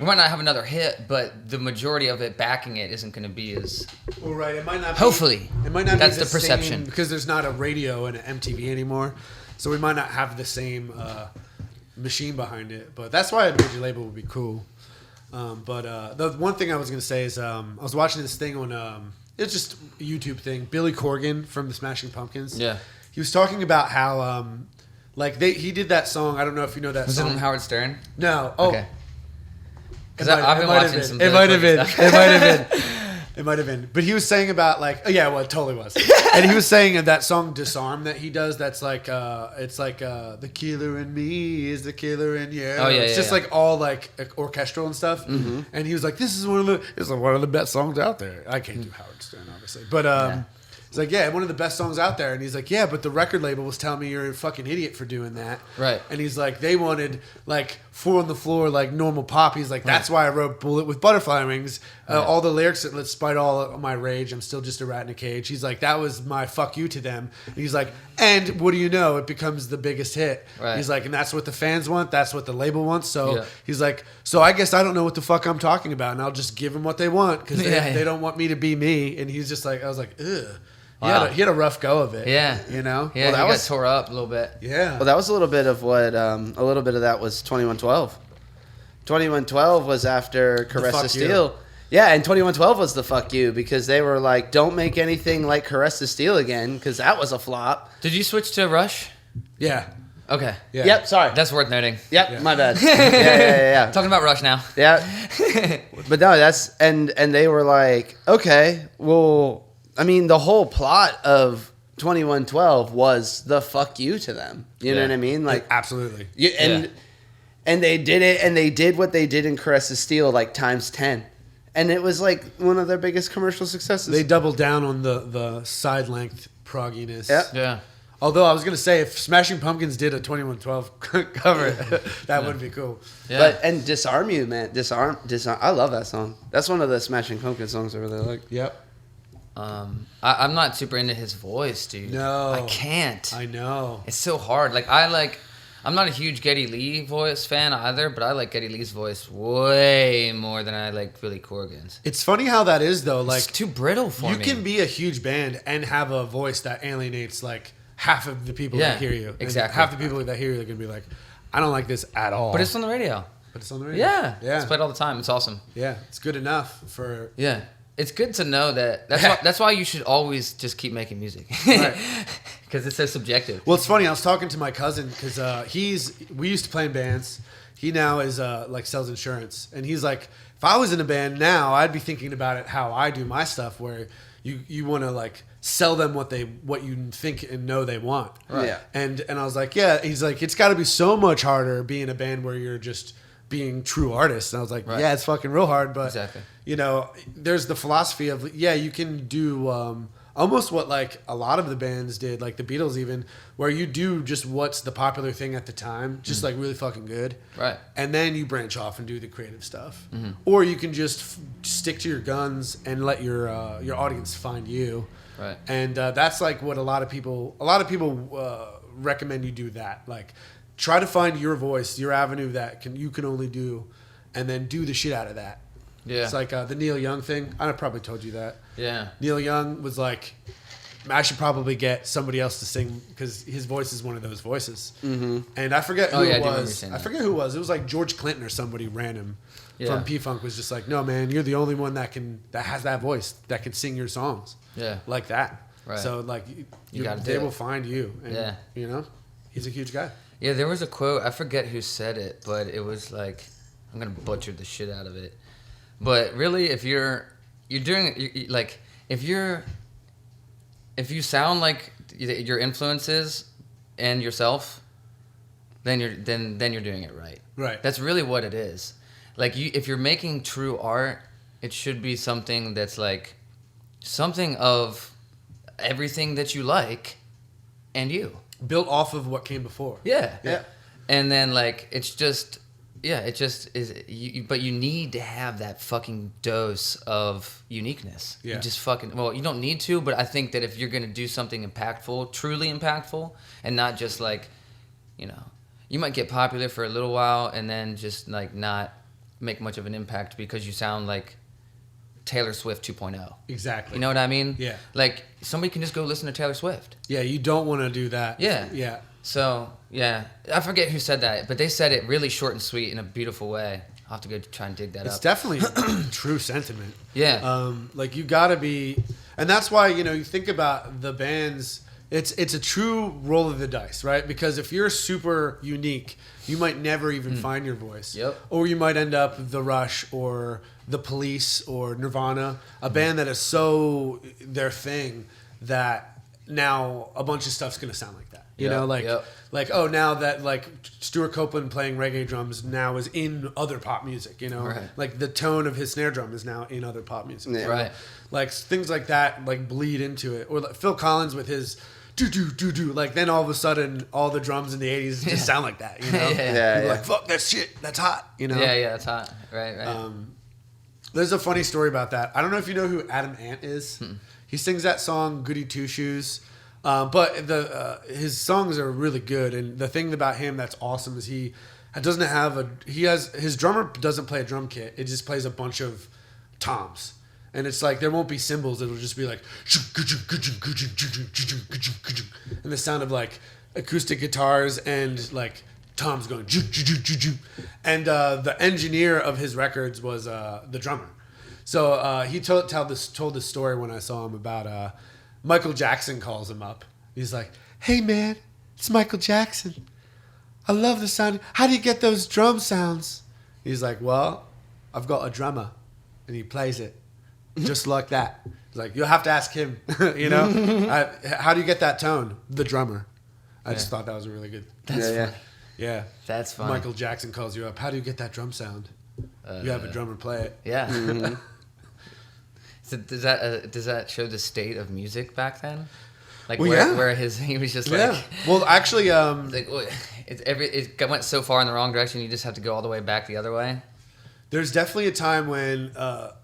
We might not have another hit, but the majority of it backing it isn't going to be as... Well, right. It might not. Hopefully. It might not. That's be the perception. because there's not a radio and an MTV anymore, so we might not have the same machine behind it. But that's why a major label would be cool. But the one thing I was gonna say is I was watching this thing on it's just a YouTube thing. Billy Corgan from the Smashing Pumpkins. Yeah. He was talking about how he did that song. I don't know if you know that Was song. it on Howard Stern? No. Oh. Okay. Because I've been watching some... It might have been. It might have been. It might have been. But he was saying about it totally was. And he was saying that song Disarm that he does, that's like, it's like, the killer in me is the killer in you. Oh, yeah, it's just like all like orchestral and stuff. Mm-hmm. And he was like, this is one of the best songs out there. I can't do Howard Stern, obviously. But, he's like, yeah, one of the best songs out there. And he's like, yeah, but the record label was telling me you're a fucking idiot for doing that. Right. And he's like, they wanted like Four on the Floor, like normal pop. He's like, that's why I wrote Bullet with Butterfly Wings. All the lyrics that despite all of my rage, I'm still just a rat in a cage. He's like, that was my fuck you to them. And he's like, and what do you know? It becomes the biggest hit. Right. He's like, and that's what the fans want. That's what the label wants. So he's like, so I guess I don't know what the fuck I'm talking about. And I'll just give them what they want because they don't want me to be me. And he's just like, I was like, ugh. Wow. He had a rough go of it. Yeah. You know? Yeah, well, got tore up a little bit. Yeah. Well, that was a little bit of what, a little bit of that was 2112. 2112 was after Caress the Steel. Yeah, and 2112 was the fuck you because they were like, don't make anything like Caress the Steel again because that was a flop. Did you switch to Rush? Yeah. Okay. Yeah. Yep, sorry. That's worth noting. Yep, my bad. Yeah. Talking about Rush now. Yeah. But no, that's, and they were like, okay, well, I mean, the whole plot of 2112 was the fuck you to them. You know what I mean? Like, absolutely. And they did it, and they did what they did in Caress the Steel like times 10. And it was like one of their biggest commercial successes. They doubled down on the side length progginess. Yep. Yeah. Although I was gonna say if Smashing Pumpkins did a 2112 cover, that would be cool. Yeah. But and Disarm You, man. Disarm. I love that song. That's one of the Smashing Pumpkins songs I really like. Yep. I'm not super into his voice, dude. No. I can't. I know. It's so hard. I'm not a huge Geddy Lee voice fan either, but I like Geddy Lee's voice way more than I like Billy Corgan's. It's funny how that is though. Like it's too brittle for me. You can be a huge band and have a voice that alienates like half of the people that hear you. Exactly. And half the people that hear you are gonna be like, I don't like this at all. But it's on the radio. Yeah. It's played all the time. It's awesome. Yeah. It's good enough for. Yeah. It's good to know that. That's why you should always just keep making music. Right. Because it's so subjective. Well, it's funny. I was talking to my cousin because we used to play in bands. He now is like sells insurance, and he's like, if I was in a band now, I'd be thinking about it how I do my stuff, where you want to like sell them what you think and know they want. Right. Yeah. And I was like, yeah. He's like, it's got to be so much harder being a band where you're just being true artists. And I was like, yeah, it's fucking real hard, but exactly. You know, there's the philosophy of you can do almost what like a lot of the bands did, like the Beatles even, where you do just what's the popular thing at the time, just like really fucking good. Right. And then you branch off and do the creative stuff. Mm-hmm. Or you can just stick to your guns and let your audience find you. Right. And that's like what a lot of people recommend you do that. Like try to find your voice, your avenue that you can only do, and then do the shit out of that. Yeah. It's like the Neil Young thing. I probably told you that. Yeah. Neil Young was like, I should probably get somebody else to sing because his voice is one of those voices. Mm-hmm. And I forget who it was. I forget who it was. It was like George Clinton or somebody random from P-Funk was just like, no, man, you're the only one that has that voice that can sing your songs. Yeah. Like that. Right. So like they will find you. And, you know, he's a huge guy. Yeah, there was a quote. I forget who said it, but it was like, I'm going to butcher the shit out of it. But really, if you're doing like if you sound like your influences and yourself, then you're doing it right. Right. That's really what it is. Like if you're making true art, it should be something that's like something of everything that you like and you built off of what came before. Yeah. And then like it just is. But you need to have that fucking dose of uniqueness. Yeah. You just you don't need to, but I think that if you're gonna do something impactful, truly impactful, and not just like, you know, you might get popular for a little while and then just like not make much of an impact because you sound like Taylor Swift 2.0. Exactly. You know what I mean? Yeah. Like somebody can just go listen to Taylor Swift. Yeah, you don't want to do that. Yeah. Yeah. So yeah, I forget who said that, but they said it really short and sweet in a beautiful way. I'll have to go try and dig that It's up. definitely true sentiment. Yeah. Like you gotta be, and that's why you think about the bands. It's a true roll of the dice, right? Because if you're super unique, you might never even find your voice. Yep. Or you might end up The Rush or The Police or Nirvana, a band that is so their thing that now a bunch of stuff's gonna sound like that. You know, like oh, now that like Stuart Copeland playing reggae drums now is in other pop music. You know, Right. like the tone of his snare drum is now in other pop music. Yeah. Right. Like things like that, like bleed into it. Or like Phil Collins with his do do do do. Like then all of a sudden, all the drums in the '80s just sound like that. You know, Yeah. People are like fuck that shit, that's hot. You know, Yeah, that's hot. Right. There's a funny story about that. I don't know if you know who Adam Ant is. He sings that song "Goody Two Shoes," but his songs are really good. And the thing about him that's awesome is he doesn't have his drummer doesn't play a drum kit. It just plays a bunch of toms. And it's like there won't be cymbals. It'll just be like and the sound of like acoustic guitars and like toms going. And the engineer of his records was the drummer. So he told this story when I saw him about Michael Jackson calls him up. He's like, "Hey man, it's Michael Jackson. I love the sound. How do you get those drum sounds?" He's like, "Well, I've got a drummer, and he plays it just like that." He's like, "You'll have to ask him." You know, how do you get that tone? The drummer. I just thought that was a really good. That's yeah. funny. Yeah, That's funny. Michael Jackson calls you up. How do you get that drum sound? You have a drummer play it. Yeah. So does that show the state of music back then? Like Well, where he was just like Yeah. Well, actually, like it went so far in the wrong direction you just have to go all the way back the other way. there's definitely a time when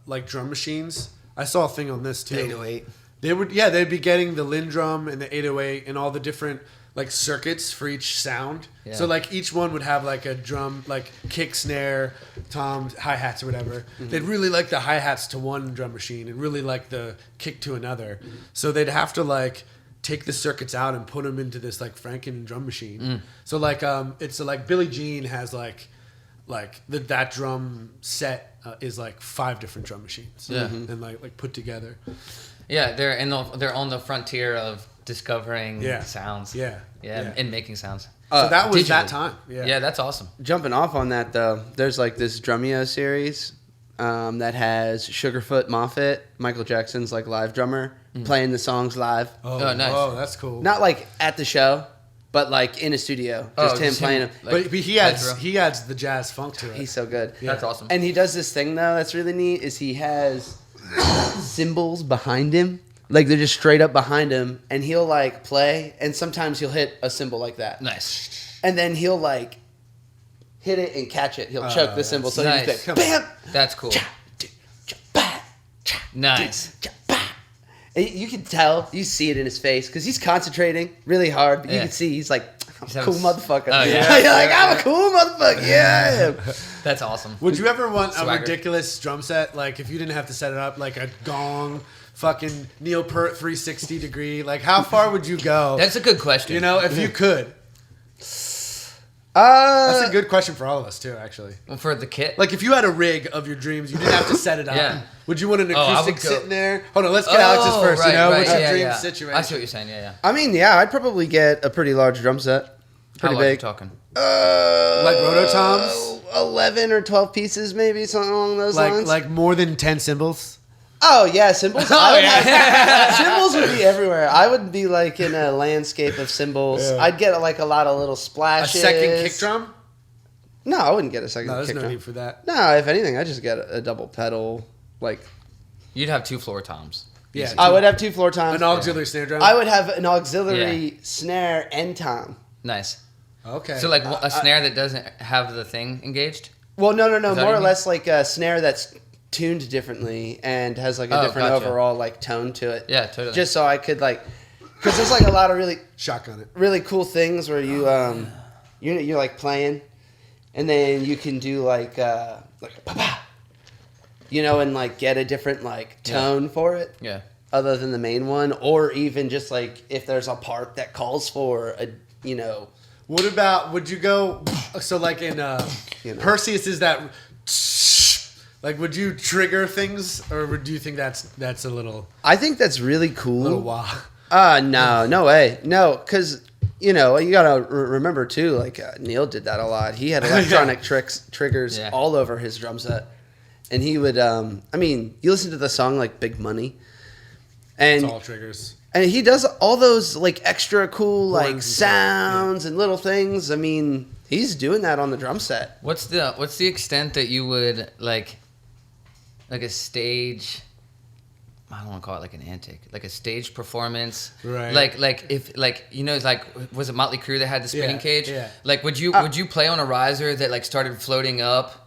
like drum machines. I saw a thing on this too. 808. They'd be getting the Lindrum and the 808 and all the different like circuits for each sound. Yeah. So like each one would have like a drum, like kick, snare, tom, hi-hats or whatever. They'd really like the hi-hats to one drum machine and really like the kick to another. So they'd have to like take the circuits out and put them into this like Franken drum machine. So like it's like Billie Jean has like that drum set is like 5 different drum machines. Yeah. And like put together. Yeah, they're on the frontier of discovering sounds. Yeah. And making sounds. So that was digitally. that time. Yeah, that's awesome. Jumping off on that though, there's like this Drumeo series that has Sugarfoot Moffat, Michael Jackson's like live drummer, playing the songs live. Oh, nice. Oh, that's cool. Not like at the show, but like in a studio. Just him playing them. like, but he adds the jazz funk to it. He's so good. That's awesome. And he does this thing though that's really neat is he has cymbals behind him. Like they're just straight up behind him and he'll like play and sometimes he'll hit a cymbal like that. Nice. And then he'll like hit it and catch it. He'll choke the cymbal. So nice. he's like, bam! That's cool. Nice. And you can tell, you see it in his face because he's concentrating really hard. But you Yeah. can see he's like, I'm He's a having cool motherfucker. Oh, yeah. You're like, I'm a cool motherfucker. Yeah, I am. That's awesome. Would you ever want a Swagger. ridiculous drum set? Like if you didn't have to set it up, like a gong, fucking Neil Peart 360 degree. Like how far would you go? That's a good question. You know, if you could. That's Uh, a good question for all of us too, actually. For the kit. Like if you had a rig of your dreams, you didn't have to set it up. Yeah. Would you want an I would acoustic go- sitting there? Hold on, let's get Alex's first. Right, you know, right, what's your yeah, dream yeah. situation? I see what you're saying. Yeah. I mean, yeah, I'd probably get a pretty large drum set. Pretty How large are you big. talking? Like rototoms? 11 or 12 pieces, maybe, something along those lines. Like more than 10 cymbals? Oh, yeah, cymbals. Cymbals would be everywhere. I would be like in a landscape of cymbals. Yeah. I'd get like a lot of little A splashes. second kick drum? No, I wouldn't get a second No, there's kick no drum. need for that. No, if anything, I just get a double pedal. Like, You'd have 2 floor toms. Yeah. Easy. I would have 2 floor toms. An auxiliary snare drum? I would have an auxiliary snare and tom. Nice. Okay. So like a snare that doesn't have the thing engaged. Well, no. Is that More what or you mean? less like a snare that's tuned differently and has like a Oh, different gotcha. overall like tone to it. Yeah, totally. Just so I could like, because there's like a lot of shotgun it. really cool things where you you're like playing, and then you can do like like pa, and like get a different like tone for it. Yeah. Other than the main one, or even just like if there's a part that calls for a What about, would you go, so like in Perseus, is that, like, would you trigger things, or do you think that's a little, I think that's really cool. little wow? No way. No, because, you gotta remember too, like Neil did that a lot. He had electronic triggers all over his drum set. And he would, you listen to the song like Big Money. And It's all triggers. And he does all those like extra cool like Horns and sounds and little things. I mean, he's doing that on the drum set. What's the extent that you would like a stage? I don't want to call it like an antic, like a stage performance, Right? Like if like was it Motley Crue that had the spinning cage? Yeah. Like would you play on a riser that like started floating up?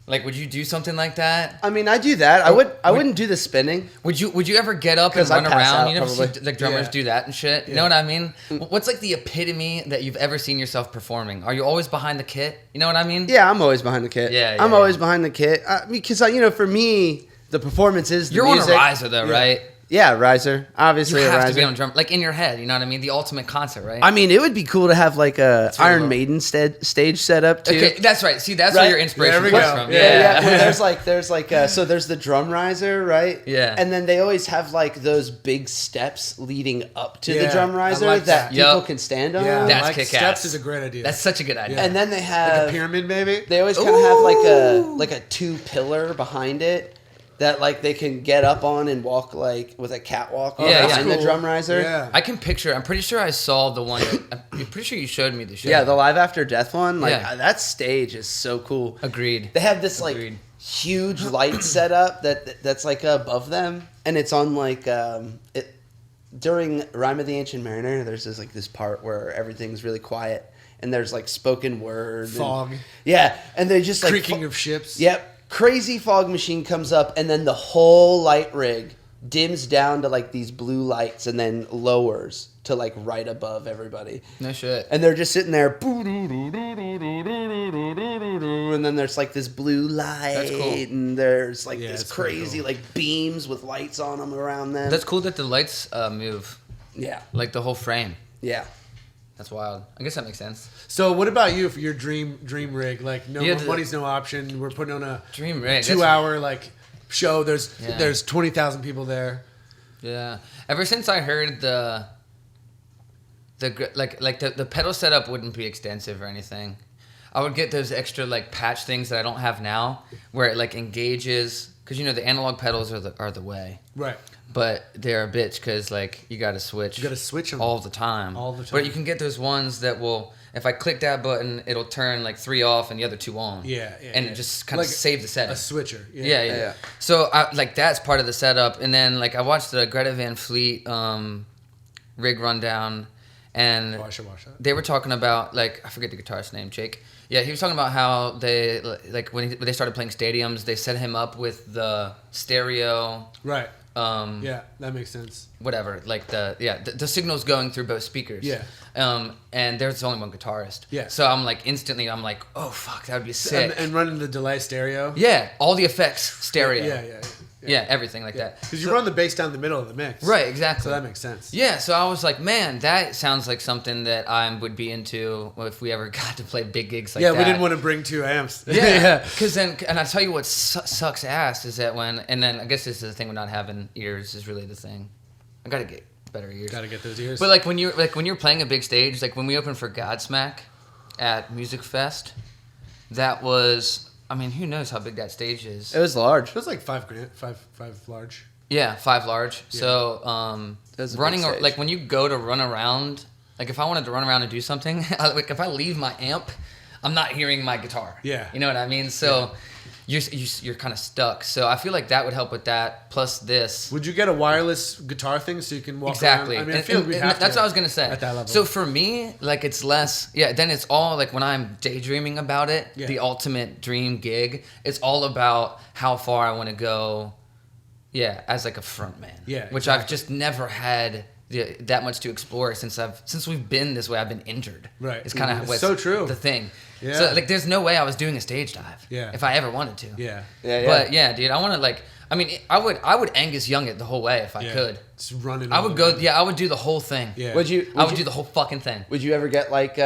Like, would you do something like that? I mean, I do that. I wouldn't do the spinning. Would you ever get up and 'Cause I'd run pass around? out, You never see probably. like drummers do that and shit. You know what I mean? What's like the epitome that you've ever seen yourself performing? Are you always behind the kit? You know what I mean? Yeah, I'm always behind the kit. I'm always behind the kit. Because for me, the performance is the You're music. on a riser though, right? Yeah, riser. Obviously, You a have riser. to be on a drum, like in your head. You know what I mean? The ultimate concert, right? I mean, it would be cool to have like a really Iron cool. Maiden stage setup too. Okay, that's right. See, that's Right? where your inspiration There we comes go. from. Yeah. Well, there's the drum riser, right? Yeah. And then they always have like those big steps leading up to the Yeah, drum I riser like that that. people Yup. can stand on. Yeah, That's like kick-ass. steps is a great idea. That's such a good idea. Yeah. And then they like have a pyramid, maybe. they always kind of have like a 2-pillar behind it that like they can get up on and walk like with a catwalk Yeah, behind yeah. the drum riser. Yeah. I can picture. I'm pretty sure I saw the one. I'm pretty sure you showed me the show. Yeah, the Live After Death one, like Yeah. that stage is so cool. Agreed. They have this like Agreed. huge light setup that's like above them, and it's on like it during Rime of the Ancient Mariner. There's this part where everything's really quiet, and there's like spoken word, Fog. and they just like Creaking of ships. Yep, crazy fog machine comes up, and then the whole light rig dims down to like these blue lights, and then lowers to like right above everybody. No shit. And they're just sitting there, and then there's like this blue light, That's cool. and there's like Yeah, this it's pretty crazy cool. like beams with lights on them around them. That's cool that the lights move, yeah, like the whole frame. yeah. That's wild. I guess that makes sense. So what about you for your dream rig? Like no Yeah, money's no option. We're putting on a Dream rig. 2-hour like show. There's Yeah. there's 20,000 people there. Yeah. Ever since I heard the pedal setup wouldn't be extensive or anything. I would get those extra like patch things that I don't have now, where it like engages, because the analog pedals are the way, Right. but they're a bitch because like you got to switch. You got to switch them. all the time. All the But time. you can get those ones that will, if I click that button, it'll turn like 3 off and the other 2 on. Yeah. And yeah. it just kind of Like save the setting. A switcher. Yeah. Yeah. So that's part of the setup, and then like I watched the Greta Van Fleet rig rundown, and Oh, I should watch that. they were talking about like I forget the guitarist's name, Jake. Yeah, he was talking about how they like when they started playing stadiums, they set him up with the stereo, Right. um, Yeah, that makes sense. whatever, like the signals going through both speakers. Yeah. And there's only one guitarist. Yeah. So I'm like instantly, oh fuck, that would be sick. And running the delay stereo. Yeah, all the effects stereo. Yeah. Everything like that. Because you run the bass down the middle of the mix. Right, exactly. So that makes sense. Yeah, so I was like, man, that sounds like something that I would be into if we ever got to play big gigs like that. Yeah, we didn't want to bring 2 amps. Yeah, because then, and I tell you what sucks ass is that and then I guess this is the thing with not having ears is really the thing. I gotta get better ears. Got to get those ears. But like when you're playing a big stage, like when we opened for Godsmack at Music Fest, that was, I mean, who knows how big that stage is? It was large. it was like five large. Yeah, 5 large. Yeah. So That was a big running stage. like when you go to run around, like if I wanted to run around and do something, like if I leave my amp, I'm not hearing my guitar. Yeah. You know what I mean? So you're kind of stuck. So I feel like that would help with that. Plus this. Would you get a wireless guitar thing so you can walk Exactly. around? I mean, I feel like we have that's to what I was gonna say. at that level. So for me, like it's less. Yeah. Then it's all like when I'm daydreaming about it, Yeah. the ultimate dream gig. It's all about how far I want to go. Yeah, as like a front man. Yeah, Which I've exactly. just never had that much to explore since we've been this way. I've been injured. Right. It's kind of so true. the thing. Yeah. So like, there's no way I was doing a stage dive. Yeah. If I ever wanted to. Yeah. But yeah, dude, I want to like. I mean, I would Angus Young it the whole way if I could. Just running. I would go. Yeah, I would do the whole thing. Yeah. I would do the whole fucking thing. Would you ever get like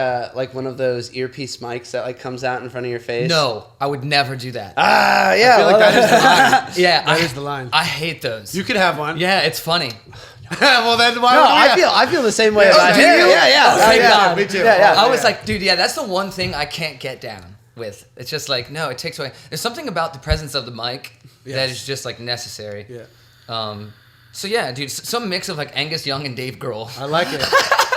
one of those earpiece mics that like comes out in front of your face? No, I would never do that. Ah, yeah. I feel like that is the line. Yeah, That is the line. I hate those. You could have one. Yeah, it's funny. Well, then why? No, would you I feel the same way Oh, about do hair. you? Yeah. Thank yeah. God. Me too. Yeah. I was like, dude, yeah, that's the one thing I can't get down with. It's just like, no, it takes away. There's something about the presence of the mic that Yes. is just like necessary. Yeah. So yeah, dude, some mix of like Angus Young and Dave Grohl. I like it.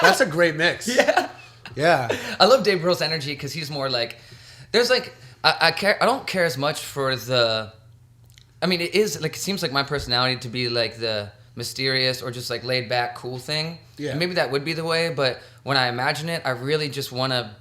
That's a great mix. Yeah. Yeah. I love Dave Grohl's energy because he's more like, there's like, I don't care as much for the, I mean, it is like, it seems like my personality to be like the mysterious or just like laid back cool thing. Yeah. And maybe that would be the way, but when I imagine it, I really just want to,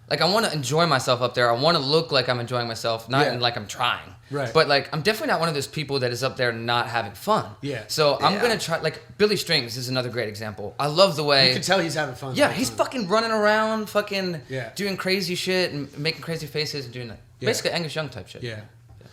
like, I want to enjoy myself up there. I want to look like I'm enjoying myself, not Yeah. like I'm trying. Right. But like, I'm definitely not one of those people that is up there not having fun. Yeah. So I'm Yeah. gonna try. Like Billy Strings is another great example. I love the way. You can tell he's having fun. Yeah, he's fucking running around, fucking Yeah. doing crazy shit and making crazy faces and doing like basically Angus Young type shit. Yeah.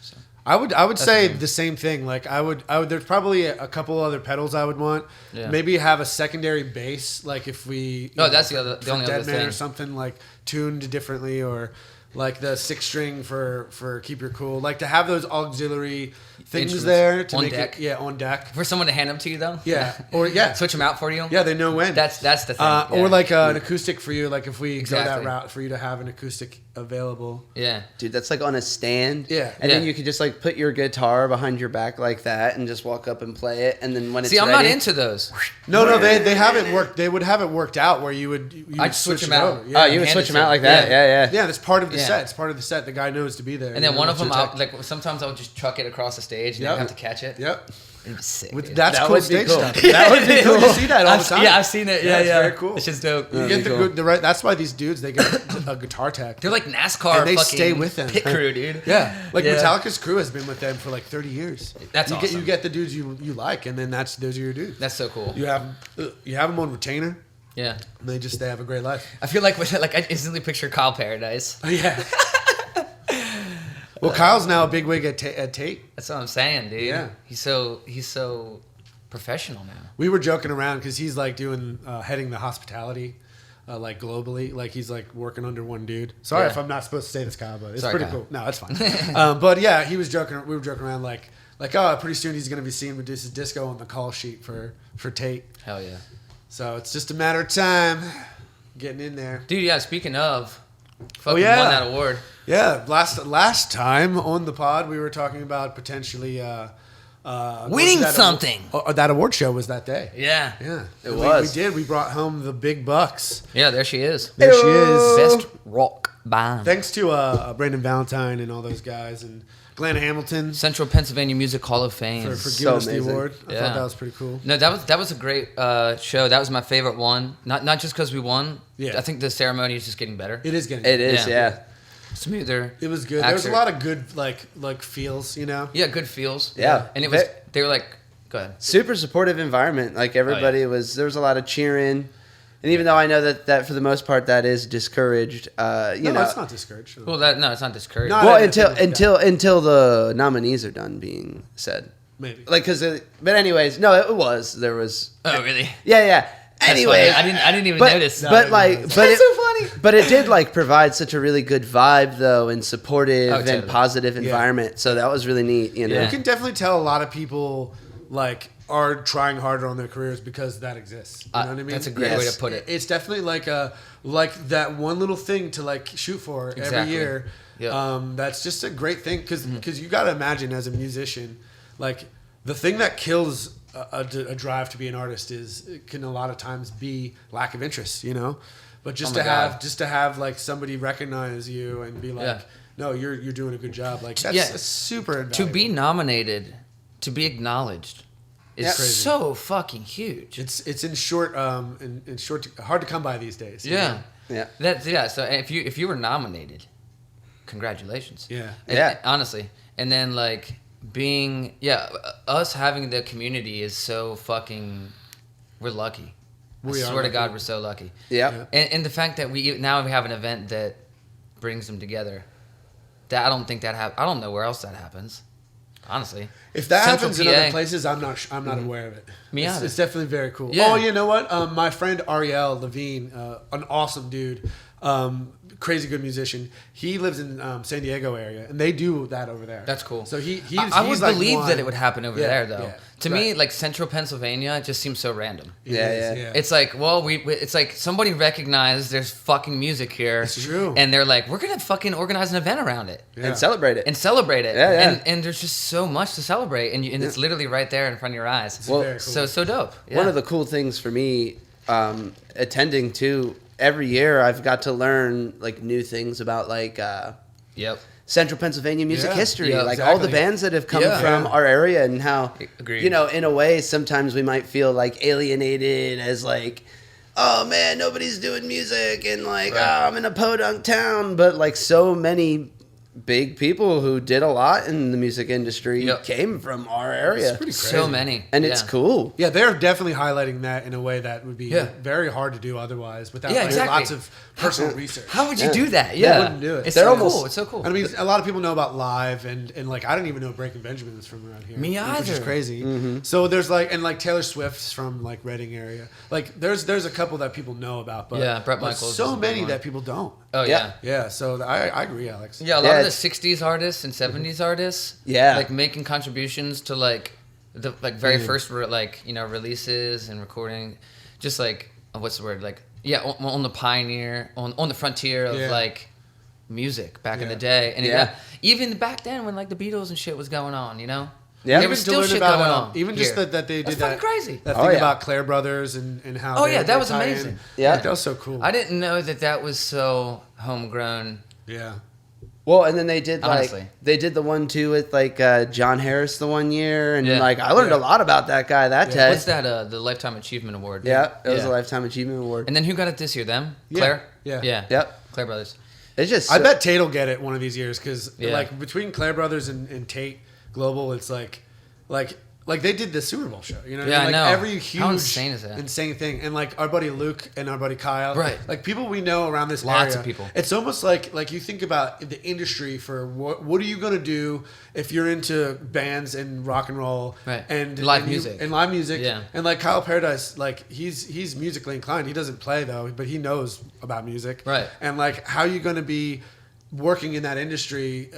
So. I would say the the same thing. Like I would. There's probably a couple other pedals I would want. Yeah. Maybe have a secondary bass. Like if we. No, you that's know, the for only other Dead Man thing. or something like tuned differently, or like the 6-string for Keep Your Cool. Like to have those auxiliary things Instruments there to on make deck. it. Yeah, on deck. For someone to hand them to you though. Yeah. Or yeah. Switch them out for you. Yeah, they know when. That's the thing. Or Yeah. like an acoustic for you. Like if we go Exactly. that route, for you to have an acoustic available. Yeah. Dude, that's like on a stand. Yeah. And then Yeah. you could just like put your guitar behind your back like that and just walk up and play it. And then when it's See, I'm ready, not into those. No, they haven't worked. They would have it worked out where you would I'd switch them it out. over. Oh, Yeah. you would hand switch it them out to- like that? Yeah. Yeah, that's part of the Yeah. set. It's part of the set. The guy knows to be there. And then you one know, of them, to take- like sometimes I would just chuck it across the stage and Yep. you have to catch it. Yep. It'd be sick. With, dude. that's That cool would be stage cool. stuff. That would be cool. You see that all the time. Yeah, I've seen it. Yeah, it's yeah. very cool. It's just dope. You get the right. That's why these dudes they get a guitar tech. They're like NASCAR. And they fucking stay with them. Pit crew, dude. Yeah, like Yeah. Metallica's crew has been with them for like 30 years. That's you awesome. You get the dudes you like, and then those are your dudes. That's so cool. You have them on retainer. Yeah. And they have a great life. I feel like I instantly picture Kyle Paradise. Oh, yeah. Well, Kyle's now a big wig at Tate. That's what I'm saying, dude. Yeah. He's so professional now. We were joking around because he's like doing heading the hospitality, like globally. Like he's like working under one dude. Sorry Yeah. if I'm not supposed to say this, Kyle, but it's Sorry, pretty Kyle. cool. No, it's fine. But yeah, he was joking. We were joking around like oh, pretty soon he's gonna be seeing Medusa's Disco on the call sheet for Tate. Hell yeah. So it's just a matter of time getting in there. Dude, yeah, speaking of, fucking yeah. won that award. Yeah, last time on the pod we were talking about potentially Winning that something. That award show was that day. Yeah. Yeah, It And was. We did. We brought home the big bucks. Yeah, there she is. There she is. Best rock band. Thanks to Brandon Valentine and all those guys and Glenn Hamilton Central Pennsylvania Music Hall of Fame. for So giving us the amazing. award. I Yeah. thought that was pretty cool. No, that was a great show. That was my favorite one. Not just because we won. Yeah. I think the ceremony is just getting better. It is getting. It is, Yeah. yeah. Smoother. It was good. There was a Accurate. lot of good like feels. You know. Yeah, good feels. Yeah. And it was. Ve- They were like, go ahead. Super supportive environment. Like everybody there was a lot of cheering. And even though I know that for the most part that is discouraged, you know. it's not discouraged. Well, no, it's not discouraged. No, Well, I didn't until the nominees are done being said. Maybe. Like but anyways, no, it was there was. Oh, really? Yeah. That's Anyways, funny. I didn't even but, notice. But No, like, no. but That's it, so funny. But it did like provide such a really good vibe though, and supportive Oh, and totally. positive Yeah. environment. So that was really neat. You know. Yeah. You can definitely tell a lot of people like are trying harder on their careers because that exists. You know what I mean? That's a great way to put it. It's definitely like that one little thing to like shoot for every Exactly. year. Yep. That's just a great thing because you got to imagine as a musician, like the thing that kills a drive to be an artist can a lot of times be lack of interest. You know, but just Oh my God. to have like somebody recognize you and be like, Yeah. no, you're doing a good job. Like that's Yeah. super To invaluable. be nominated, to be acknowledged, is Yeah. Crazy. so fucking huge. It's in short hard to come by these days. you Yeah. know? Yeah. So if you were nominated, congratulations. Yeah. Yeah. Honestly, and then like us having the community is so fucking we're lucky. We I are swear to lucky. God, we're so lucky. Yeah. And the fact that we have an event that brings them together, that I don't think that I don't know where else that happens. Honestly, If that Central happens in PA. other places, I'm not aware of it. Me it's, either. it's definitely very cool. Yeah. Oh, you know what? My friend Ariel Levine, an awesome dude, crazy good musician. He lives in San Diego area, and they do that over there. That's cool. So he's I would he's like believe one- that it would happen over Yeah, there, though. yeah, To right. me, like Central Pennsylvania, it just seems so random. It Yeah, is, yeah. It's like, well, it's like somebody recognized there's fucking music here. It's true. And they're like, we're gonna fucking organize an event around it Yeah. And celebrate it. and celebrate it. Yeah, yeah. And there's just so much to celebrate, and it's literally right there in front of your eyes. Well, very cool. So dope. Yeah. One of the cool things for me, attending to every year, I've got to learn like new things about like Yep. Central Pennsylvania music Yeah. history, Yeah, like all the exactly. bands that have come Yeah. from Yeah. our area, and how Agreed. you know, in a way, sometimes we might feel like alienated as like, oh man, nobody's doing music, and like, Right. oh, I'm in a podunk town, but like so many big people who did a lot in the music industry Yep. came from our area, pretty crazy. So many. and it's Yeah. cool. Yeah, they're definitely highlighting that in a way that would be Yeah. very hard to do otherwise without Yeah, like, exactly. lots of personal research. How would you Yeah. do that? Yeah. Yeah. Wouldn't do it. It's They're so almost- cool. It's so cool. I mean, a lot of people know about Live, and like I didn't even know Breaking Benjamin was from around here. Me which is either. crazy. Mm-hmm. So there's like, and like Taylor Swift's from like Reading area. Like there's a couple that people know about, but Yeah, Bret but Michaels is so a big many one. that people don't. Oh Yeah. yeah. Yeah, so I agree, Alex. Yeah, a lot Yeah, of the it's- '60s artists and '70s artists, Yeah. like making contributions to like the like very first like releases and recording, just like what's the word, like on the pioneer on the frontier of Yeah. like music back in Yeah. the day, and Yeah. even back then when like the Beatles and shit was going on, you know. Yeah. There Even was to still learn shit about going on. even just here. that they That's did that fucking crazy. that Oh, thing yeah. about Clare Brothers and how Oh, they- yeah, that they was tie in. amazing. Yeah. Like, that was so cool. I didn't know that was so homegrown. Yeah. Well, and then they did like Honestly. they did the one too with like John Harris the one year, and Yeah. like I learned Yeah. a lot about that guy. That Yeah. Ted, What's that? The Lifetime Achievement Award. yeah, it was Yeah. a Lifetime Achievement Award. And then who got it this year? Them? Yeah. Claire? Yeah. Yeah. Yep, Claire Brothers. it's just I bet Tate will get it one of these years because Yeah. like between Clare Brothers and Tate Global, it's like they did the Super Bowl show. You know, what Yeah, I mean? I Like know. every huge, How insane is that? insane thing. And like our buddy Luke and our buddy Kyle, Right. Like people we know around this Lots area. of people. It's almost like you think about the industry for what are you gonna do if you're into bands and rock and roll, Right. and Live and you- music. and live music, Yeah. And like Kyle Paradise, like he's musically inclined. He doesn't play though, but he knows about music, Right. And like how are you gonna be working in that industry,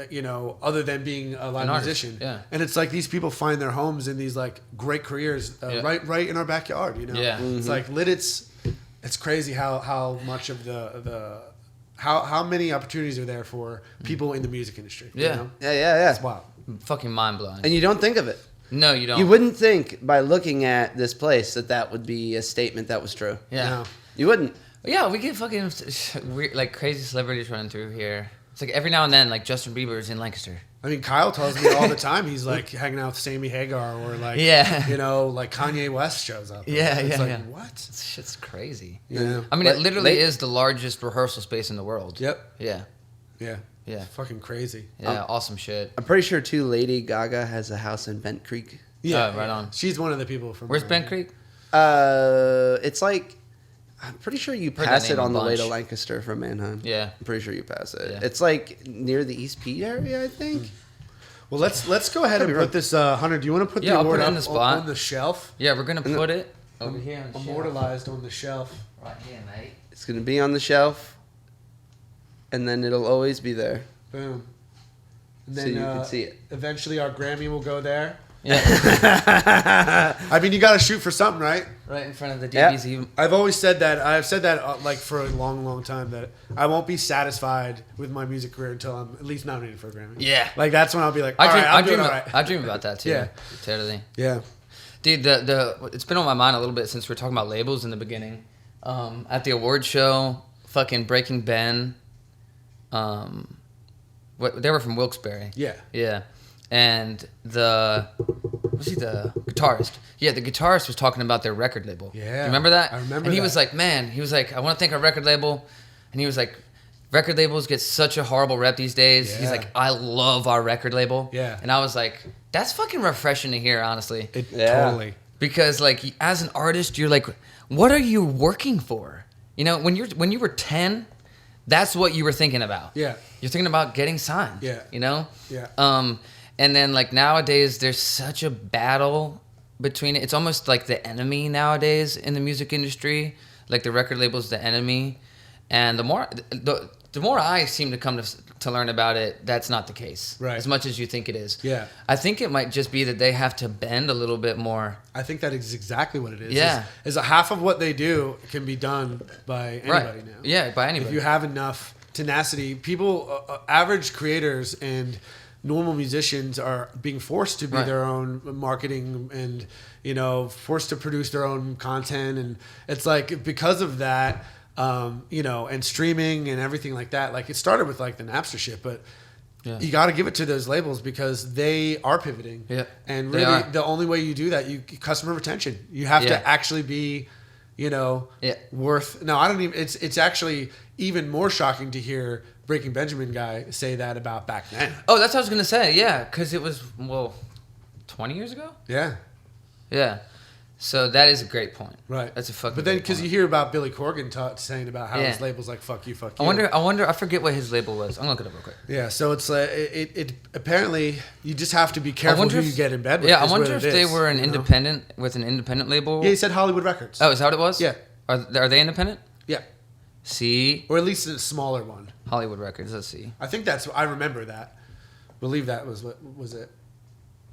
other than being a live An artist, musician. yeah. And it's like these people find their homes in these like great careers Yeah. right in our backyard, Yeah. It's like it's crazy how much of the how many opportunities are there for people in the music industry. Yeah. You know? yeah. It's wild. Fucking mind blowing. And you don't think of it. No, you don't. You wouldn't think by looking at this place that would be a statement that was true. Yeah. No. You wouldn't. Yeah, we get fucking weird, like crazy celebrities running through here. It's like every now and then, like Justin Bieber's in Lancaster. I mean, Kyle tells me all the time he's like hanging out with Sammy Hagar or like, Yeah. like Kanye West shows up. Yeah, It's yeah, like, yeah. what? This shit's crazy. Yeah. I mean, But it literally they- is the largest rehearsal space in the world. Yep. Yeah. Yeah. Yeah. Fucking crazy. Yeah. Awesome shit. I'm pretty sure too. Lady Gaga has a house in Bent Creek. Yeah. right on. She's one of the people from Where's around Ben here. Creek? It's like I'm pretty sure you Heard pass that it name on a the way to bunch. Lancaster from Manheim. Yeah. I'm pretty sure you pass it. Yeah. It's like near the East Pete area, I think. Well, let's go ahead Could and be put wrong. this. Hunter, do you want to put Yeah, the I'll award put it in up the spot. on the shelf? Yeah, we're gonna put it over here on the shelf. Immortalized on the shelf. Right here, mate. It's gonna be on the shelf, and then it'll always be there. Boom. And So then you can see it. Eventually, our Grammy will go there. Yeah. I mean, you got to shoot for something, right? Right in front of the Yeah. DBZ. I've always said that. I've said that like for a long, long time that I won't be satisfied with my music career until I'm at least nominated for a Grammy. Yeah. Like that's when I'll be like, I all dream. right, I I'm doing dream. all right. I dream about that too. Yeah. Totally. Yeah. Dude, it's been on my mind a little bit since we were talking about labels in the beginning. At the award show, fucking Breaking Ben. They were from Wilkes-Barre. Yeah. Yeah, and was he the guitarist? Yeah, the guitarist was talking about their record label. Yeah, Do you remember that? I remember And he that. was like, man, I want to thank our record label, and he was like, record labels get such a horrible rep these days. He's Yeah. like, I love our record label. Yeah. And I was like, that's fucking refreshing to hear, honestly. It Yeah. totally. because like as an artist, you're like, what are you working for? You know, when you were 10, that's what you were thinking about. Yeah. You're thinking about getting signed. Yeah. You know? Yeah. And then like nowadays there's such a battle between it. It's almost like the enemy nowadays in the music industry. Like the record label's the enemy. And the more I seem to come to learn about it, that's not the case. Right. As much as you think it is. Yeah. I think it might just be that they have to bend a little bit more. I think that is exactly what it is. Yeah. Is a half of what they do can be done by anybody now. Yeah, by anybody. If you have enough tenacity, people, average creators and normal musicians are being forced to be their own marketing and, you know, forced to produce their own content. And it's like, because of that, you know, and streaming and everything like that, like it started with like the Napster shit, but you got to give it to those labels because they are pivoting. Yeah. And really the only way you do that, customer retention, you have to actually be, you know, worth. No, I don't even, it's actually even more shocking to hear Breaking Benjamin guy say that about back then. Oh, that's what I was going to say. Yeah. Cause it was, 20 years ago. Yeah. Yeah. So that is a great point. Right. That's a fucking. But then, great because point. you hear about Billy Corgan saying about how his label's like fuck you. I wonder. I forget what his label was. I'm gonna look it up real quick. Yeah. So it's like it apparently you just have to be careful who you get in bed with. Yeah. I wonder if they were an independent with an independent label. Yeah, he said Hollywood Records. Oh, is that what it was? Yeah. Are they independent? Yeah. See. Or at least a smaller one. Hollywood Records. Let's see. I think I remember that. Believe that was what was it.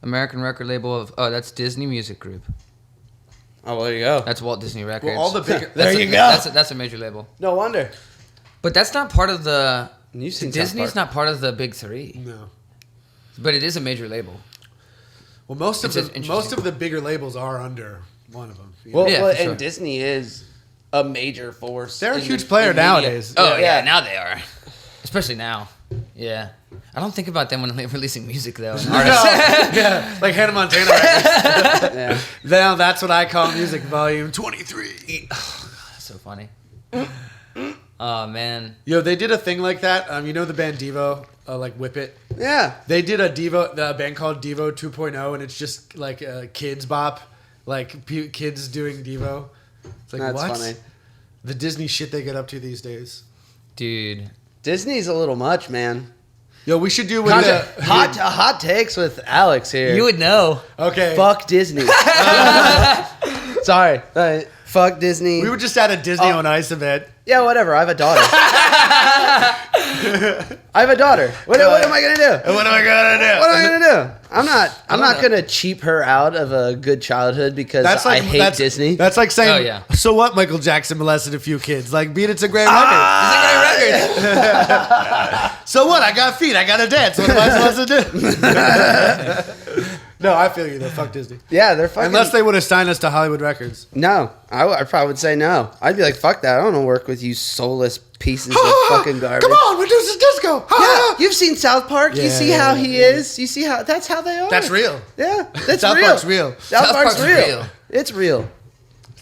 American record label of that's Disney Music Group. Oh, well, there you go. That's Walt Disney Records. Well, all the big. There you go. That's a major label. No wonder. But that's not part of the. You've seen Disney's not part of the big three. No. But it is a major label. Well, most of interesting. the bigger labels are under one of them. Well, Yeah, for sure. and Disney is a major force. They're a in huge the- player in media. nowadays. Oh Yeah. yeah, now they are, especially now. Yeah, I don't think about them when they're releasing music though. Artists. Yeah, like Hannah Montana records. Yeah. Now that's what I call music volume 23. So funny. Oh man. Yo, they did a thing like that. You know the band Devo, like Whip It. Yeah. They did a band called Devo 2.0, and it's just like a kids bop, like kids doing Devo. It's like That's what? funny. The Disney shit they get up to these days. Dude. Disney's a little much, man. Yo, we should do Hot takes with Alex here. You would know. Okay. Fuck Disney. Sorry. Fuck Disney. We were just at a Disney on Ice event. Yeah, whatever. I have a daughter. What am I gonna do? What am I gonna do? What am I gonna do? I'm not gonna cheap her out of a good childhood because I hate Disney. That's like saying, Oh, yeah. so what? Michael Jackson molested a few kids. Like, beat it's a great It's a great record. So what? I got feet. I got to dance. What am I supposed to do? No, I feel you though. Fuck Disney. Yeah, they're fucking. Unless they would have signed us to Hollywood Records. No, I probably would say no. I'd be like, fuck that. I don't want to work with you soulless pieces of fucking garbage. Come on, we're doing some disco. Yeah, you've seen South Park. You Yeah, see how he is. You see how that's how they are. That's real. Yeah, that's South real. Park's real. South Park's Park's real. real. It's real.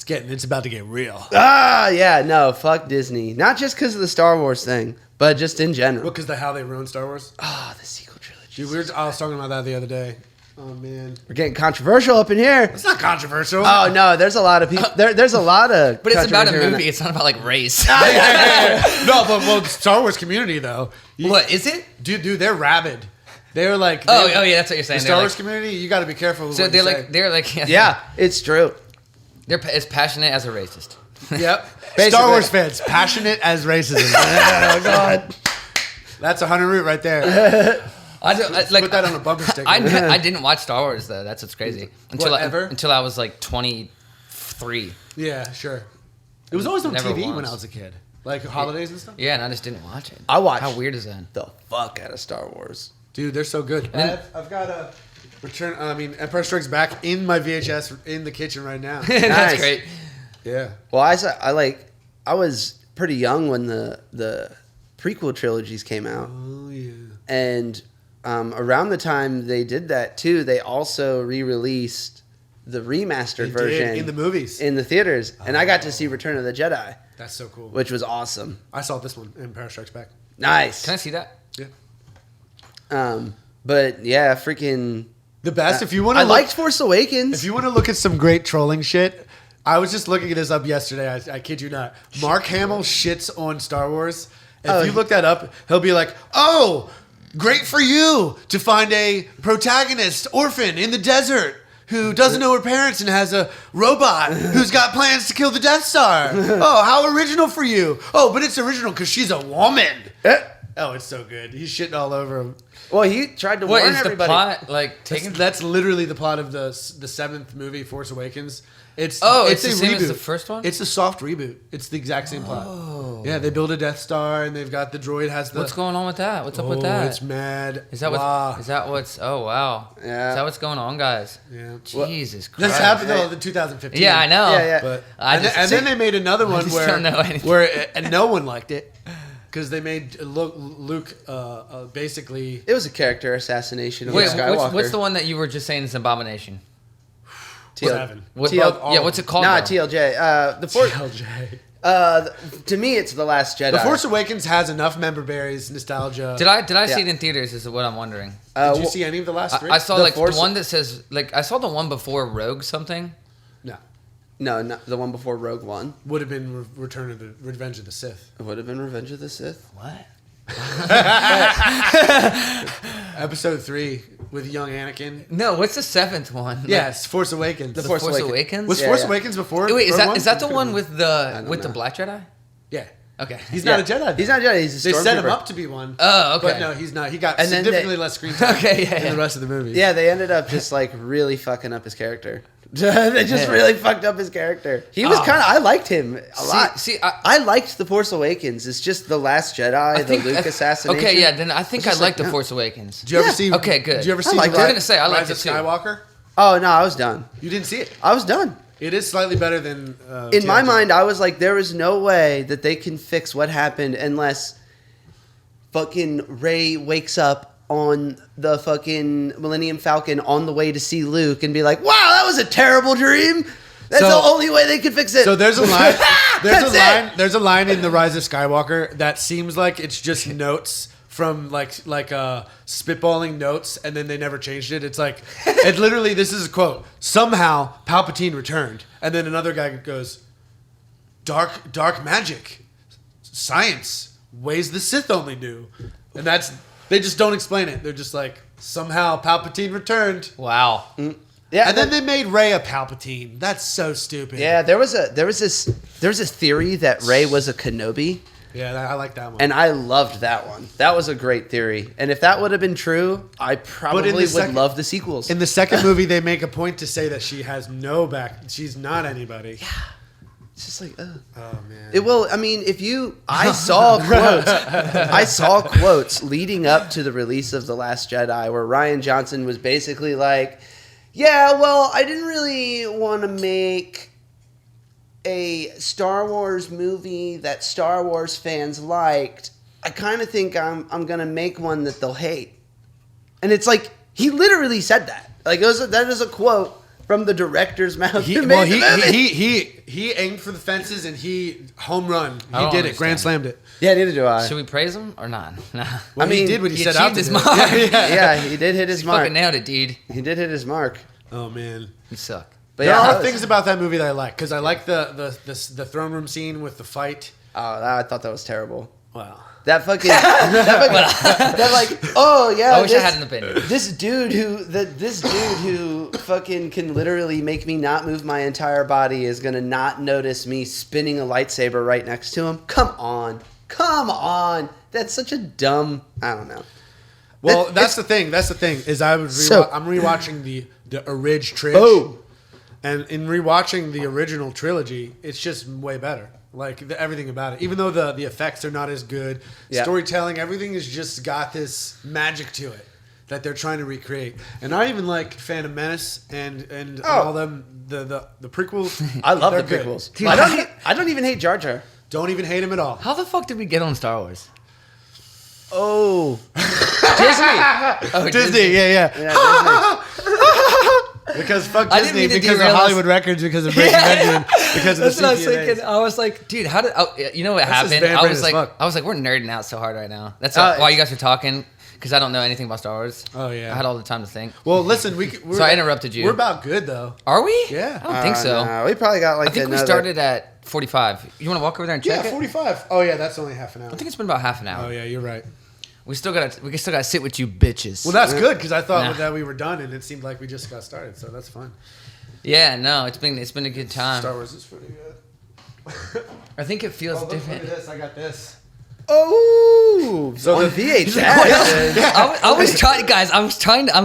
It's about to get real. Ah, yeah, no, fuck Disney. Not just because of the Star Wars thing, but just in general. Because how they ruined Star Wars. Ah, the sequel trilogy. Dude, I was talking about that the other day. Oh man, We're getting controversial up in here. it's not controversial. Oh no, there's a lot of people. There's a lot of. But it's about a controversy around movie. It's not about like race. No, but well, Star Wars community though. What is it? Dude, they're rabid. They're like, Oh yeah, that's what you're saying. the They're Star Wars like, community. You got to be careful. With so what you they're like say. that. Yeah, it's true. they're as passionate as a racist. Yep. Basically. Star Wars fans, passionate as racism. Oh God. That's a 100 root right there. Like Put that on a bumper sticker. I didn't watch Star Wars though. That's what's crazy. Whatever? Until I was like 23. Yeah, sure. It was always on Never TV when once. I was a kid, like holidays and stuff. Yeah, and I just didn't watch it. I watched. How weird is that? The fuck out of Star Wars. Dude, they're so good. then- I've got a Empire Strikes Back in my VHS in the kitchen right now. That's Nice. great. Yeah. Well, I was pretty young when the prequel trilogies came out, Oh yeah. and around the time they did that too, they also re-released the remastered They did, version in the movies. in the theaters, and I got to see Return of the Jedi, That's so cool. which was awesome. I saw this one, Empire Strikes Back. Nice. Can I see that? Yeah. But yeah, freaking The best, if you want to I liked Force Awakens. If you want to look at some great trolling shit, I was just looking this up yesterday. I kid you not. Mark Hamill shits on Star Wars. If you look that up, he'll be like, "Oh, great for you to find a protagonist orphan in the desert who doesn't know her parents and has a robot who's got plans to kill the Death Star. Oh, how original for you. Oh, but it's original because she's a woman." Oh, it's so good. He's shitting all over him. Well, he tried to What warn is everybody. the plot like? Taking That's literally the plot of the seventh movie, Force Awakens. It's it's the same as the first one? It's a soft reboot. It's the exact same plot. Yeah, they build a Death Star and they've got the droid has the. What's going on with that? What's up with that? It's mad. Is that what? Is that what's? Oh wow. Yeah. Is that what's going on, guys? Yeah. Jesus Christ. This happened though in 2015. Yeah, I know. Yeah, yeah. But I and, just- and then they made another one just don't know anything. and no one liked it because they made Luke basically. It was a character assassination of Wait, Skywalker. what's the one that you were just saying is an abomination? Seven. What, TL yeah, what's it called? Nah, though? TLJ. The Force. TLJ. To me, it's the Last Jedi. The Force Awakens has enough member berries, nostalgia. Did I see Yeah. it in theaters? Is what I'm wondering. Did you see any of the last three? I saw The like Force- the one that says like I saw the one before Rogue something. No. No, not the one before Rogue One. Would have been Return of the Revenge of the Sith. It would have been Revenge of the Sith. What? Episode 3 with young Anakin. No, what's the seventh one? Yes, Force Awakens. The Force Awakens. Was Yeah, Force yeah. Awakens before? Wait, is Rogue that One? is that the Could've one been. with don't the know. Black Jedi? Yeah. Okay. He's Yeah. not a Jedi. He's not a Jedi. He's a They set him stormtrooper. up to be one. Oh, okay. But no, he's not. He got And then significantly less screen time Okay, yeah, in yeah. the rest of the movie. Yeah, they ended up just like really fucking up his character. They just really fucked up his character. He was Oh. kind of. I liked him a lot. See, I liked The Force Awakens. It's just The Last Jedi, the Luke assassination. Okay, yeah. Then I think I just like like, The Force Awakens. Did you ever Yeah. see? Okay, good. Did you ever I see? like Rise- that. I was gonna say, I liked Rise it of too. Skywalker. Oh no, I was done. You didn't see it. I was done. It is slightly better than. In my TLJ. mind, I was like, there is no way that they can fix what happened unless fucking Rey wakes up on the fucking Millennium Falcon on the way to see Luke and be like, wow, that was a terrible dream. That's So- the only way they could fix it. So there's a line. That's it. There's a line in the Rise of Skywalker that seems like it's just notes from like spitballing notes, and then they never changed it. It's like it literally. This is a quote. Somehow Palpatine returned, and then another guy goes, "Dark magic, science, ways the Sith only knew," and that's they just don't explain it. They're just like somehow Palpatine returned, Wow. yeah, and then they made Rey a Palpatine. That's so stupid. yeah, there was this theory that Rey was a Kenobi. Yeah, I like that one. And I loved that one. That was a great theory. And if that would have been true, I probably would love the sequels. In the second movie, they make a point to say that she has no back. She's not anybody. Yeah. It's just like, ugh. Oh man. It will. I mean, I saw quotes. I saw quotes leading up to the release of The Last Jedi where Rian Johnson was basically like, "Yeah, well, I didn't really want to make a Star Wars movie that Star Wars fans liked. I kind of think I'm gonna make one that they'll hate." And it's like he literally said that. Like that is a quote from the director's mouth. He aimed for the fences and he home run. He I don't did it. Grand understand. slammed it. Yeah, neither do I. Should we praise him or not? Nah. Well, I mean, he did what he, he set out to achieved do. his mark. Yeah, he did hit his He mark. fucking nailed it, dude. He did hit his mark. Oh man. You suck. But There yeah, are things about that movie that I like because I like the throne room scene with the fight. I thought that was terrible. Wow. That fucking, that like, oh yeah. I wish I had an opinion. This dude who fucking can literally make me not move my entire body is gonna not notice me spinning a lightsaber right next to him. Come on. That's such a dumb. I don't know. Well, It- that's the thing. That's the thing is I'm rewatching the Orig Trilogy. Oh. And in rewatching the original trilogy, it's just way better. Like everything about it, even though the effects are not as good, Yeah. storytelling, everything has just got this magic to it that they're trying to recreate. And I even like Phantom Menace and all them the prequels. I love They're the good. prequels. Dude, I don't even hate Jar Jar. Don't even hate him at all. How the fuck did we get on Star Wars? Oh, Oh, Disney, yeah. yeah, Disney. Because fuck I didn't Disney mean to because of derail us. Hollywood Records because of Breaking Benjamin because of That's the what I was CPMAS. thinking. I was like, dude, how did? Oh, you know what That's just happened? Van I Brain was as like, fuck. we're nerding out so hard right now. That's Uh, while you guys are talking. because I don't know anything about Star Wars. Oh, yeah. I had all the time to think. Well, listen, So I interrupted you. We're about good though. Are we? Yeah. I don't think so. No, we probably got like I think we another- started at 45. You want to walk over there and check Yeah, it? 45. Oh yeah, that's only half an hour. I think it's been about half an hour. Oh yeah, you're right. We still gotta sit with you bitches. Well, that's good because I thought Nah. that we were done and it seemed like we just got started, so that's fine. Yeah, no, it's been a good time. Star Wars is pretty good. I think it feels Look different. at this. I got this. Oh, So on the- VHS. I was trying, guys. I'm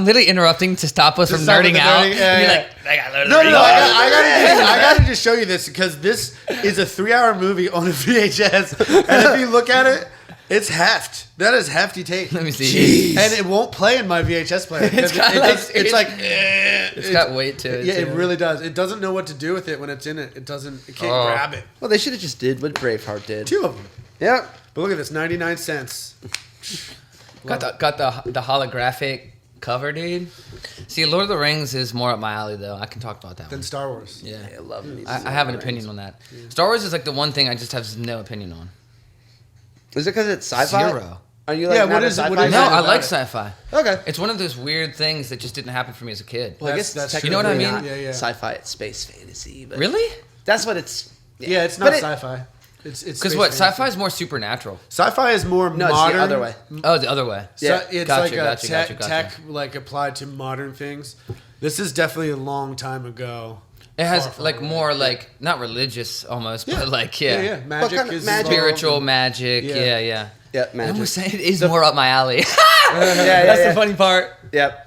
literally interrupting to stop us from stop with nerding the out. nerding, yeah, And you're yeah. like, I got No, I gotta show you this because this is a 3-hour movie on a VHS, and if you look at it, it's heft. That is hefty tape. Let me see. And it won't play in my VHS player. It's got It's like- like It's got weight to it. yeah, it too. really does. It doesn't know what to do with it when it's in it. It can't grab it. Well, they should have just did what Braveheart did. 2 of them. Yep. But look at this, 99 cents. Got the holographic cover, dude. See, Lord of the Rings is more up my alley, though. I can talk about that Then one. Star Wars. Yeah, I love me. I have an opinion on that. Star Wars is like the one thing I just have no opinion on. Is it because it's sci-fi? Zero. Are you like Yeah, not what a is it- sci-fi what is No, it fan? I about like it? sci-fi. Okay. It's one of those weird things that just didn't happen for me as a kid. Well, I guess That's technically You know what I mean? not Yeah, yeah. Sci-fi, it's space fantasy. But Really? That's what it's. Yeah, it's not But it- sci-fi. It's Because space what? fantasy. Sci-fi is more supernatural. Sci-fi is more No, it's modern. the other way. Oh, the other way. So Yeah. it's Gotcha, like a gotcha, tech, gotcha, gotcha. tech like applied to modern things. This is definitely a long time ago. It has Far, far like away. more like not religious almost, Yeah. but like Yeah. Magic kind of is magic? spiritual magic. Yeah. Yeah, yeah. Yeah, I'm magic. almost saying it is more up my alley. yeah, That's yeah. the funny part. Yep.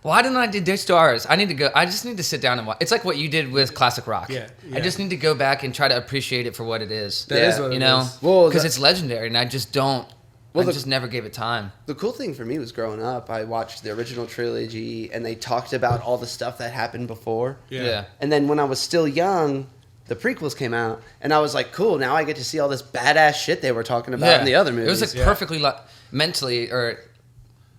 Why didn't I do Stars? I need to go. I just need to sit down and watch. It's like what you did with classic rock. Yeah, I yeah. just need to go back and try to appreciate it for what it is. That is Yeah. what You it know, is. Well, because the- it's legendary, and I just don't. Well, I the- just never gave it time. The cool thing for me was growing up, I watched the original trilogy, and they talked about all the stuff that happened before. Yeah. And then when I was still young, the prequels came out, and I was like, cool, now I get to see all this badass shit they were talking about in the other movies. It was like Yeah. perfectly mentally or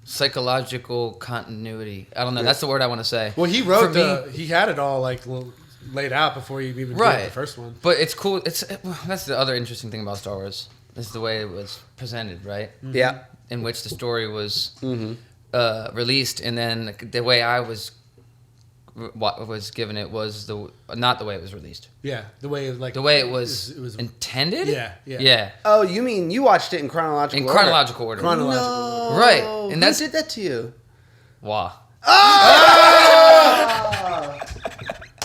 psychological continuity. I don't know. That's the word I want to say. Well, he wrote For me- he had it all like laid out before he even did Right. the first one. But it's cool. That's the other interesting thing about Star Wars. Is the way it was presented, right? Yeah. In which the story was Mm-hmm. released, and then the way I was what was given it was not the way it was released. Yeah, the way like The way it was, it was intended. Yeah, yeah. yeah. Oh, you mean you watched it in chronological In order? chronological order. Chronological. No. Right. And Who that's- did that to you? Wow.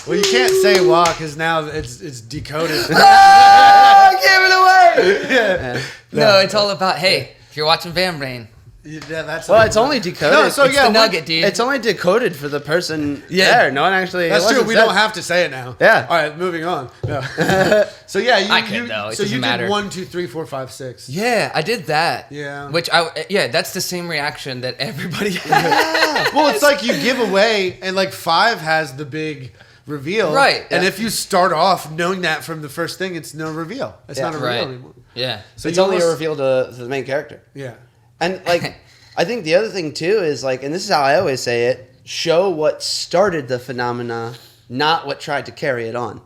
Well, you can't say "wah" because now it's decoded. Ah, give it away! yeah. No, it's all about hey. If you're watching Van Brain, Yeah, that's Well, it's only decoded. No, so it's yeah, the nugget, dude. It's only decoded for the person Yeah. there. No one actually. That's it true. wasn't We said. don't have to say it now. Yeah. All right, moving on. No. So yeah, you, I could, you though. It so doesn't you matter. did 1, 2, 3, 4, 5, 6. yeah, I did that. Yeah. Which that's the same reaction that everybody has. Well, it's like you give away, and like 5 has the big reveal, Right, And yeah. if you start off knowing that from the first thing, it's no reveal. It's Yeah. not a reveal Right. anymore. Yeah. So It's you only a almost- reveal to the main character. Yeah. And like, I think the other thing too is like, and this is how I always say it: show what started the phenomena, not what tried to carry it on.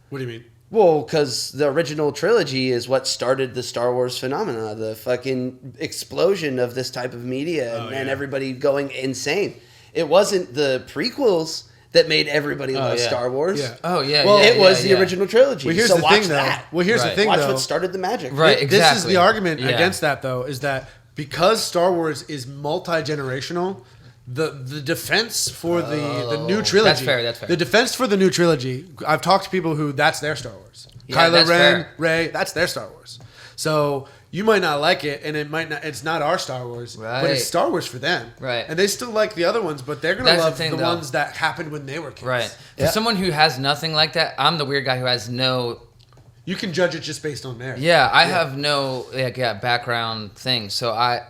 What do you mean? Well, because the original trilogy is what started the Star Wars phenomena, the fucking explosion of this type of media and, Oh, and yeah. everybody going insane. It wasn't the prequels that made everybody love yeah. Star Wars. Yeah. Oh yeah. Well, yeah, it was yeah, the original trilogy. Well, here's so the watch thing, though. that. Well, here's the Right. thing, Watch though. what started the magic. Right. This is Exactly. the argument Yeah. against that, though, is that because Star Wars is multi-generational, the defense for the new trilogy. That's fair, that's fair. The defense for the new trilogy, I've talked to people who that's their Star Wars. Yeah, Kylo that's Ren, fair. Rey, that's their Star Wars. So you might not like it, and it might not. It's not our Star Wars, but Right. it's Star Wars for them. Right. And they still like the other ones, but they're gonna That's the love thing, the though. ones that happened when they were kids. Right. For Yeah. someone who has nothing like that, I'm the weird guy who has no. You can judge it just based on there. Yeah, I have no background thing. So I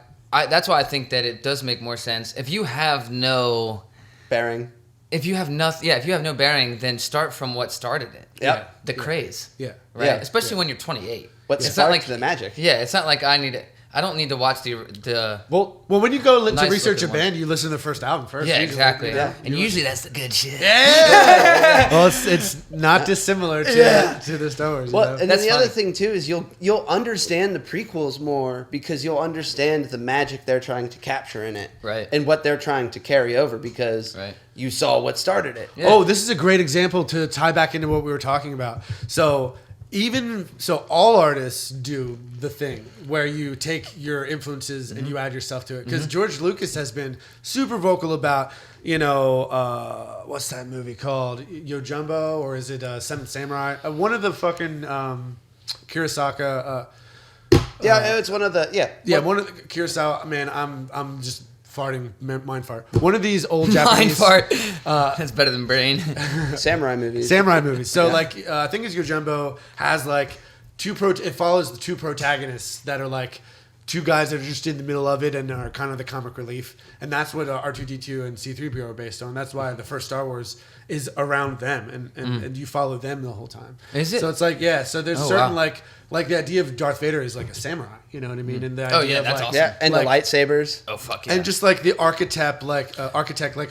that's why I think that it does make more sense if you have no. Bearing. If you have nothing, if you have no bearing, then start from what started it. Yep. The craze. Yeah. Right. Yeah. Especially when you're 28. What It's sparked not like the magic? Yeah, it's not like I need it. I don't need to watch the. Well, when you go to Nice research a looking band, you listen to the first album first. Yeah, usually. exactly. Yeah. And usually that's the good shit. Well, it's not dissimilar to the Star Wars. Well, you know? and then That's the other funny. thing too is you'll understand the prequels more because you'll understand the magic they're trying to capture in it, Right. And what they're trying to carry over because Right. you saw what started it. Yeah. Oh, this is a great example to tie back into what we were talking about. So all artists do the thing where you take your influences and you add yourself to it. Because George Lucas has been super vocal about, what's that movie called? Yojimbo, or is it Seven Samurai? One of the fucking Kurosawa. Yeah, it's one of the One of the Kurosawa. Man, I'm just farting, mind fart. One of these old Mind Japanese fart. That's better than brain. samurai movies. samurai movies. So I think it's Yojimbo has like it follows the two protagonists that are like two guys that are just in the middle of it and are kind of the comic relief, and that's what R2D2 and C3PO are based on. That's why the first Star Wars is around them, and you follow them the whole time. Is it? So it's like so there's certain like the idea of Darth Vader is like a samurai, you know what I mean? And the Oh, idea yeah, of, that's like, awesome. Yeah, and like- the lightsabers. Oh fuck yeah. and just like the architect, like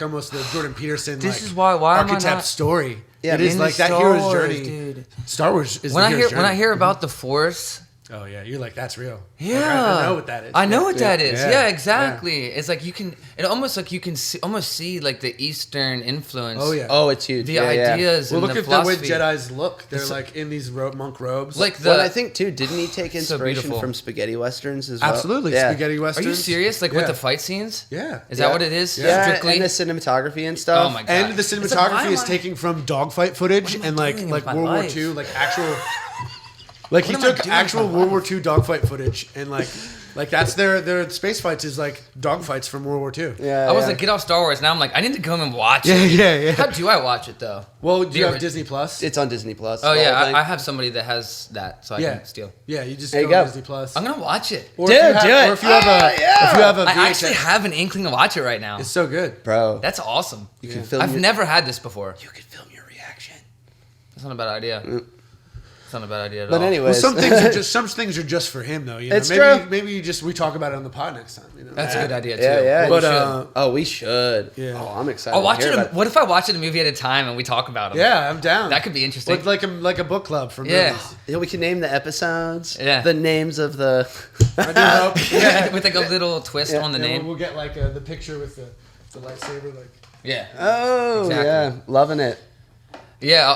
almost the Jordan Peterson. This like, is why am I architect not- story. Yeah, it is in like the that Star hero's Wars, journey. dude. Star Wars is when the I hero's hear journey. when I hear about the Force. Oh yeah, you're like that's real. Yeah, Like, I know what that is. I know what Yeah. that is. Yeah. Yeah, exactly. It's like you can. It almost like you can almost see like the Eastern influence. Oh yeah. Oh, it's huge. The yeah, yeah. ideas. Well, and look the at the way philosophy. Jedi's look. They're It's- like in these monk robes. Like the. Well, I think too, didn't he take So inspiration beautiful. from spaghetti westerns as well? absolutely Yeah. spaghetti Are westerns. you serious? Like Yeah. with the fight scenes? Yeah. Is Yeah. that what it is? Yeah, Strictly. and the cinematography and stuff. Oh my god. And the It's like, cinematography why is am I- taking from dogfight footage What am I and like doing with my World War life? II, like actual. Like he What am I took doing actual with my World War II dogfight footage and like that's their space fights is like dogfights from World War II. Yeah, I was yeah. like, get off Star Wars. Now I'm like, I need to come and watch Yeah, it. yeah. How do I watch it though? Well, do you The have Disney Plus? It's on Disney Plus. Oh the yeah, whole thing. I have somebody that has that, so I Yeah. can steal. Yeah, you just There go you on go. Disney Plus. I'm gonna watch it. Or Dude, if you have, do it. Or if you have yeah. if you have a I VHS, actually have an inkling to watch it right now. it's so good. Bro. That's awesome. You can film I've your, never had this before. You could film your reaction. That's not a bad idea. It's not a bad idea at But all. anyway. Well, some things are just for him though. You know? It's maybe true. maybe we talk about it on the pod next time. You know? That's a good idea too. Yeah, yeah. But We should. Oh, we should. Yeah. Oh, I'm excited. I'll watch to hear it. about What if I watch it a movie at a time and we talk about it? yeah, I'm down. That could be interesting. Like a book club for Yeah. movies. Yeah, we can name the episodes. Yeah. The names of the. I do hope. Yeah, with like a little twist Yeah. on the Yeah, name. we'll get like the picture with the lightsaber. Like, Yeah. Oh, Exactly. yeah. Loving it. Yeah.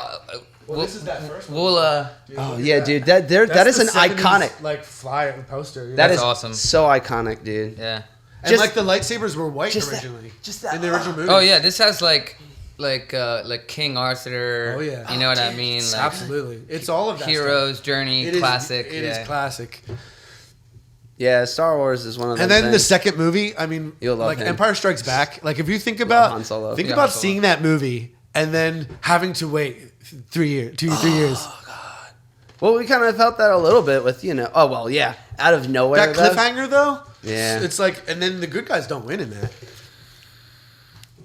well, this is that first one. We'll Dude, Oh, look at yeah, that. dude. That That's is an the 70s, iconic. like flyer poster. You know? That That's is awesome. so iconic, dude. Yeah. and just- like the lightsabers were white just that- originally. just that- in the original movie. Oh yeah, this has like King Arthur. Oh, yeah. You know what I mean? Like Absolutely. It's all of that. Hero's Journey, It is classic. It is yeah. classic. Yeah, Star Wars is one of those And then the things. second movie, I mean, You'll love like him. Empire Strikes Back. Like if you think about Han Solo. think Yeah, about Han Solo. seeing that movie and then having to wait 3 years, 3 years. Well, we kind of felt that a little bit with, Oh, well, yeah. Out of nowhere. That though. cliffhanger though, Yeah. it's like, and then the good guys don't win in that.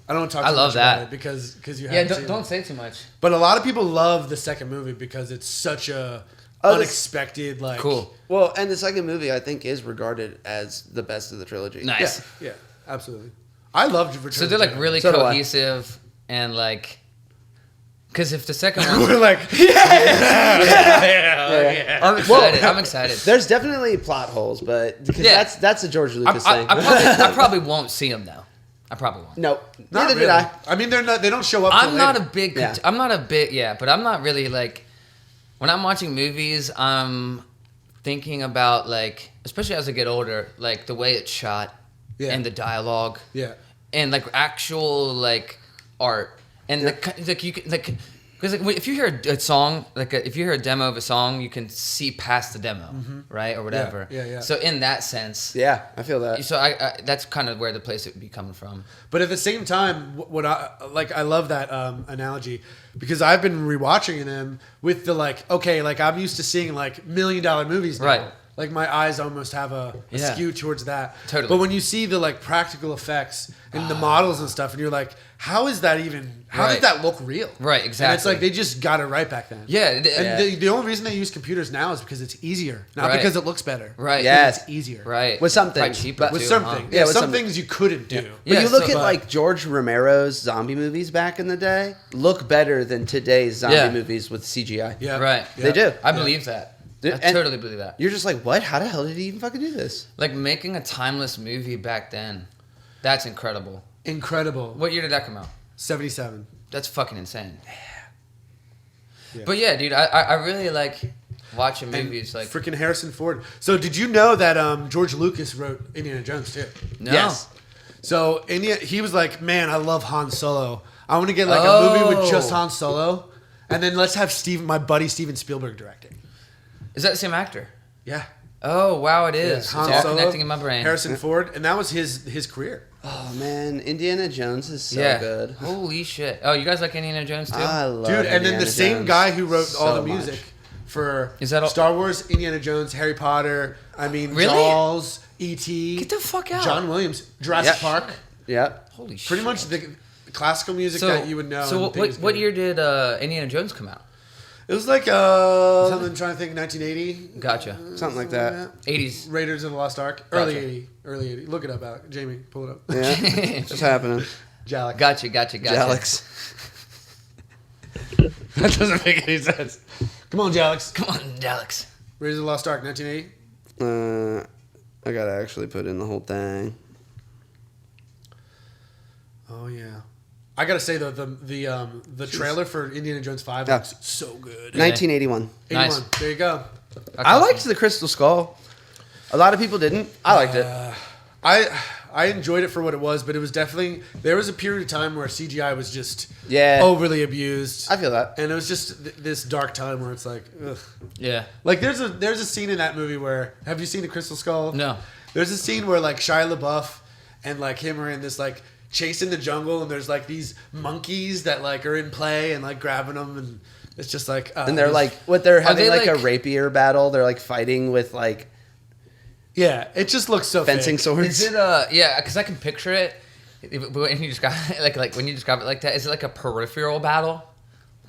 I don't want to talk I too love much about that. it because you Yeah, haven't seen don't it. say too much. But a lot of people love the second movie because it's such a Oh, this- unexpected, like Cool. Well, and the second movie, I think, is regarded as the best of the trilogy. Yeah, Nice. yeah, absolutely. I loved Return So of they're the like Jedi. really So do I. cohesive and like, because if the second one, We're like, Yeah. I'm excited. I'm excited. There's definitely plot holes, but because Yeah. that's a George Lucas thing. I probably won't see them though. I probably won't. no, not neither really. did I. I mean, they're not. They don't show up. till I'm not a later. big. Yeah. I'm not a big. Yeah, but I'm not really like. When I'm watching movies, I'm thinking about like, especially as I get older, like the way it's shot, Yeah. and the dialogue, Yeah. and like actual like art, and like you can like. Because like, if you hear a song, if you hear a demo of a song, you can see past the demo, right, or whatever. yeah. So in that sense, Yeah, I feel that. so I that's kind of where the place it would be coming from. But at the same time, what I like, I love that analogy because I've been rewatching them with the like, okay, like I'm used to seeing like $1 million movies now. Right. Like my eyes almost have a Yeah. skew towards that. Totally. But when you see the like practical effects and the models and stuff, and you're like, how is that even? How Right. does that look real? Right, And it's exactly. like they just got it right back then. Yeah, And the only reason they use computers now is because it's easier, not Right. because it looks better. Right. Yes. It's easier. Right. With some Probably things, cheaper but- With too, something. huh? Yeah, Yeah, with some some- things you couldn't do. But Yeah, you look so- at like George Romero's zombie movies back in the day, look better than today's zombie Yeah. movies with CGI. Yeah. Right. They do. I believe that. I And- totally believe that. You're just like, what? How the hell did he even fucking do this? Like making a timeless movie back then, that's incredible. Incredible. What year did that come out? 77. That's fucking insane. Yeah. But yeah, dude, I really like watching And movies like freaking Harrison Ford. So did you know that George Lucas wrote Indiana Jones too? no. Yes. So he was like, man, I love Han Solo. I want to get like a movie with just Oh. Han Solo, and then let's have my buddy Steven Spielberg directing. Is that the same actor? Yeah. Oh wow, it Yeah, is. Han It's all Solo, connecting in my brain. Harrison Ford, and that was his career. Oh man, Indiana Jones is so yeah. good. Holy shit. Oh, you guys like Indiana Jones too? I love Dude, and then Indiana the same Jones guy who wrote all so the music much. for Is that all- Star Wars, Indiana Jones, Harry Potter, I mean, Really? Jaws, E.T., Get the fuck out. John Williams, Jurassic Yep. Park. Yep. Holy shit. Pretty much the classical music that you would know. So and think is what good. year did Indiana Jones come out? It was like I'm trying to think, 1980. Gotcha. Something like that. 80s. Raiders of the Lost Ark. Gotcha. Early 80. Look it up, Alec. Jamie, pull it up. Yeah. What's happening? Jalek. Gotcha. Alex. That doesn't make any sense. Come on, Jaleks. Come on, Alex. Raiders of the Lost Ark, 1980. I gotta actually put in the whole thing. Oh yeah. I gotta say though, the trailer for Indiana Jones 5 Yeah. looks so good. 1981. 81. Nice. There you go. I liked the Crystal Skull. A lot of people didn't. I liked it. I enjoyed it for what it was, but it was definitely there was a period of time where CGI was just Yeah. overly abused. I feel that. And it was just this dark time where it's like, ugh. Yeah. Like there's a scene in that movie where have you seen the Crystal Skull? No. There's a scene where like Shia LaBeouf and like him are in this like chase in the jungle, and there's like these monkeys that like are in play and like grabbing them, and it's just like And they're like, they're having they, like a like- rapier battle. They're like fighting with like yeah, it just looks so fencing fake. swords. Is it yeah? Because I can picture it. When you describe like when you describe it like that, is it like a peripheral battle?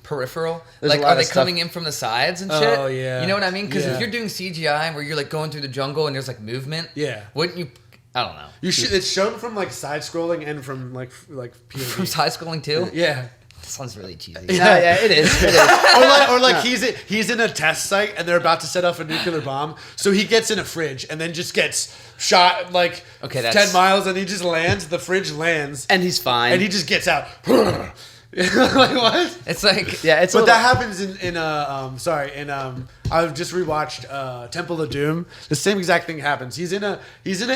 Peripheral? There's a Like, lot are of they stuff- coming in from the sides and shit? Oh, yeah. You know what I mean? Because Yeah. if you're doing CGI where you're like going through the jungle and there's like movement, Yeah. wouldn't you? I don't know. It's shown from like side scrolling and from like POV. From side scrolling too. Yeah. That sounds really cheesy. yeah, it is. It is. or like he's in a test site and they're about to set off a nuclear bomb, so he gets in a fridge and then just gets shot like Okay, 10 miles, and he just lands. The fridge lands, And he's fine. and he just gets out. Like what? It's like yeah, it's But a that little, happens I've just rewatched Temple of Doom. The same exact thing happens. He's in an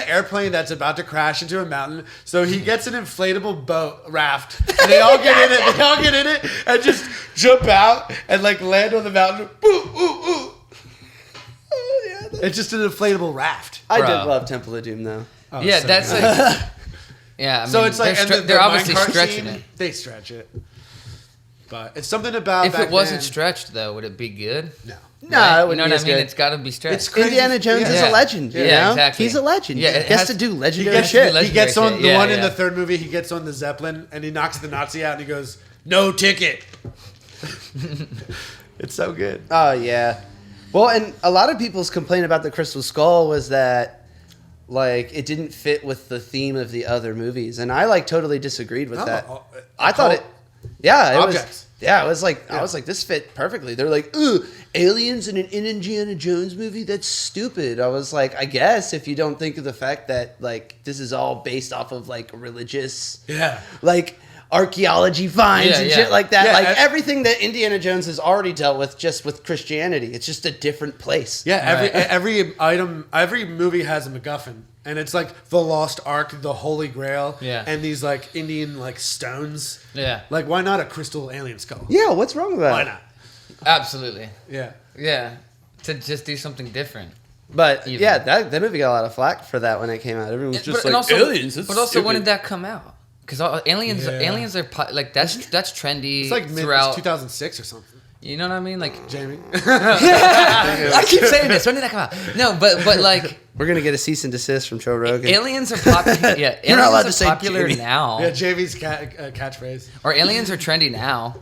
airplane that's about to crash into a mountain, so he gets an inflatable boat raft, and they all get in it. They all get in it and just jump out and like land on the mountain. Ooh, ooh, ooh. Oh, yeah, It's just an inflatable raft. I Bro. did love Temple of Doom though. Oh, yeah, so that's good. like yeah. I So mean, it's like, they're, and they're the obviously minecart stretching scene, it. They stretch it, but it's something about If back it wasn't then- stretched though, would it be good? No. No, Right? it You wouldn't know be what as I mean? good. It's got to be stretched. It's crazy. Indiana Jones is Yeah. a legend. You Yeah, know? exactly. He's a legend. Yeah, it he has has- to do He legendary gets, shit. legendary he gets on shit. the Yeah, one in yeah. the third movie. He gets on the Zeppelin and he knocks the Nazi out and he goes, "No ticket." It's so good. Oh yeah. Well, and a lot of people's complaint about the Crystal Skull was that like it didn't fit with the theme of the other movies, and I like totally disagreed with No, that. a I thought it. cult- Yeah, it Objects. was. Yeah, it was like I Yeah. was like this fit perfectly. They're like, "Ooh, aliens in an Indiana Jones movie? That's stupid." I was like, I guess if you don't think of the fact that like this is all based off of like religious, Yeah. like archaeology finds Yeah, and yeah. shit like that. Yeah, like and- everything that Indiana Jones has already dealt with just with Christianity. It's just a different place. Yeah, Right. every movie has a MacGuffin, and it's like the Lost Ark, the Holy Grail, Yeah. and these like Indian like stones. Yeah. Like, why not a crystal alien skull? Yeah, what's wrong with that? Why not? Absolutely. Yeah. Yeah. To just do something different. But Even. yeah, that movie got a lot of flack for that when it came out. Everyone was just and like, also, aliens. That's but also, when stupid." did that come out? Because aliens, Yeah. aliens are like that's trendy. It's like throughout. 2006 or something. You know what I mean? Like, Jamie. I keep saying this. When did that come out? No, but like, We're gonna get a cease and desist from Joe Rogan. aliens are popular. Yeah, You're not allowed to aliens say are popular Jamie. now. Yeah, Jamie's catchphrase. Or aliens are trendy now.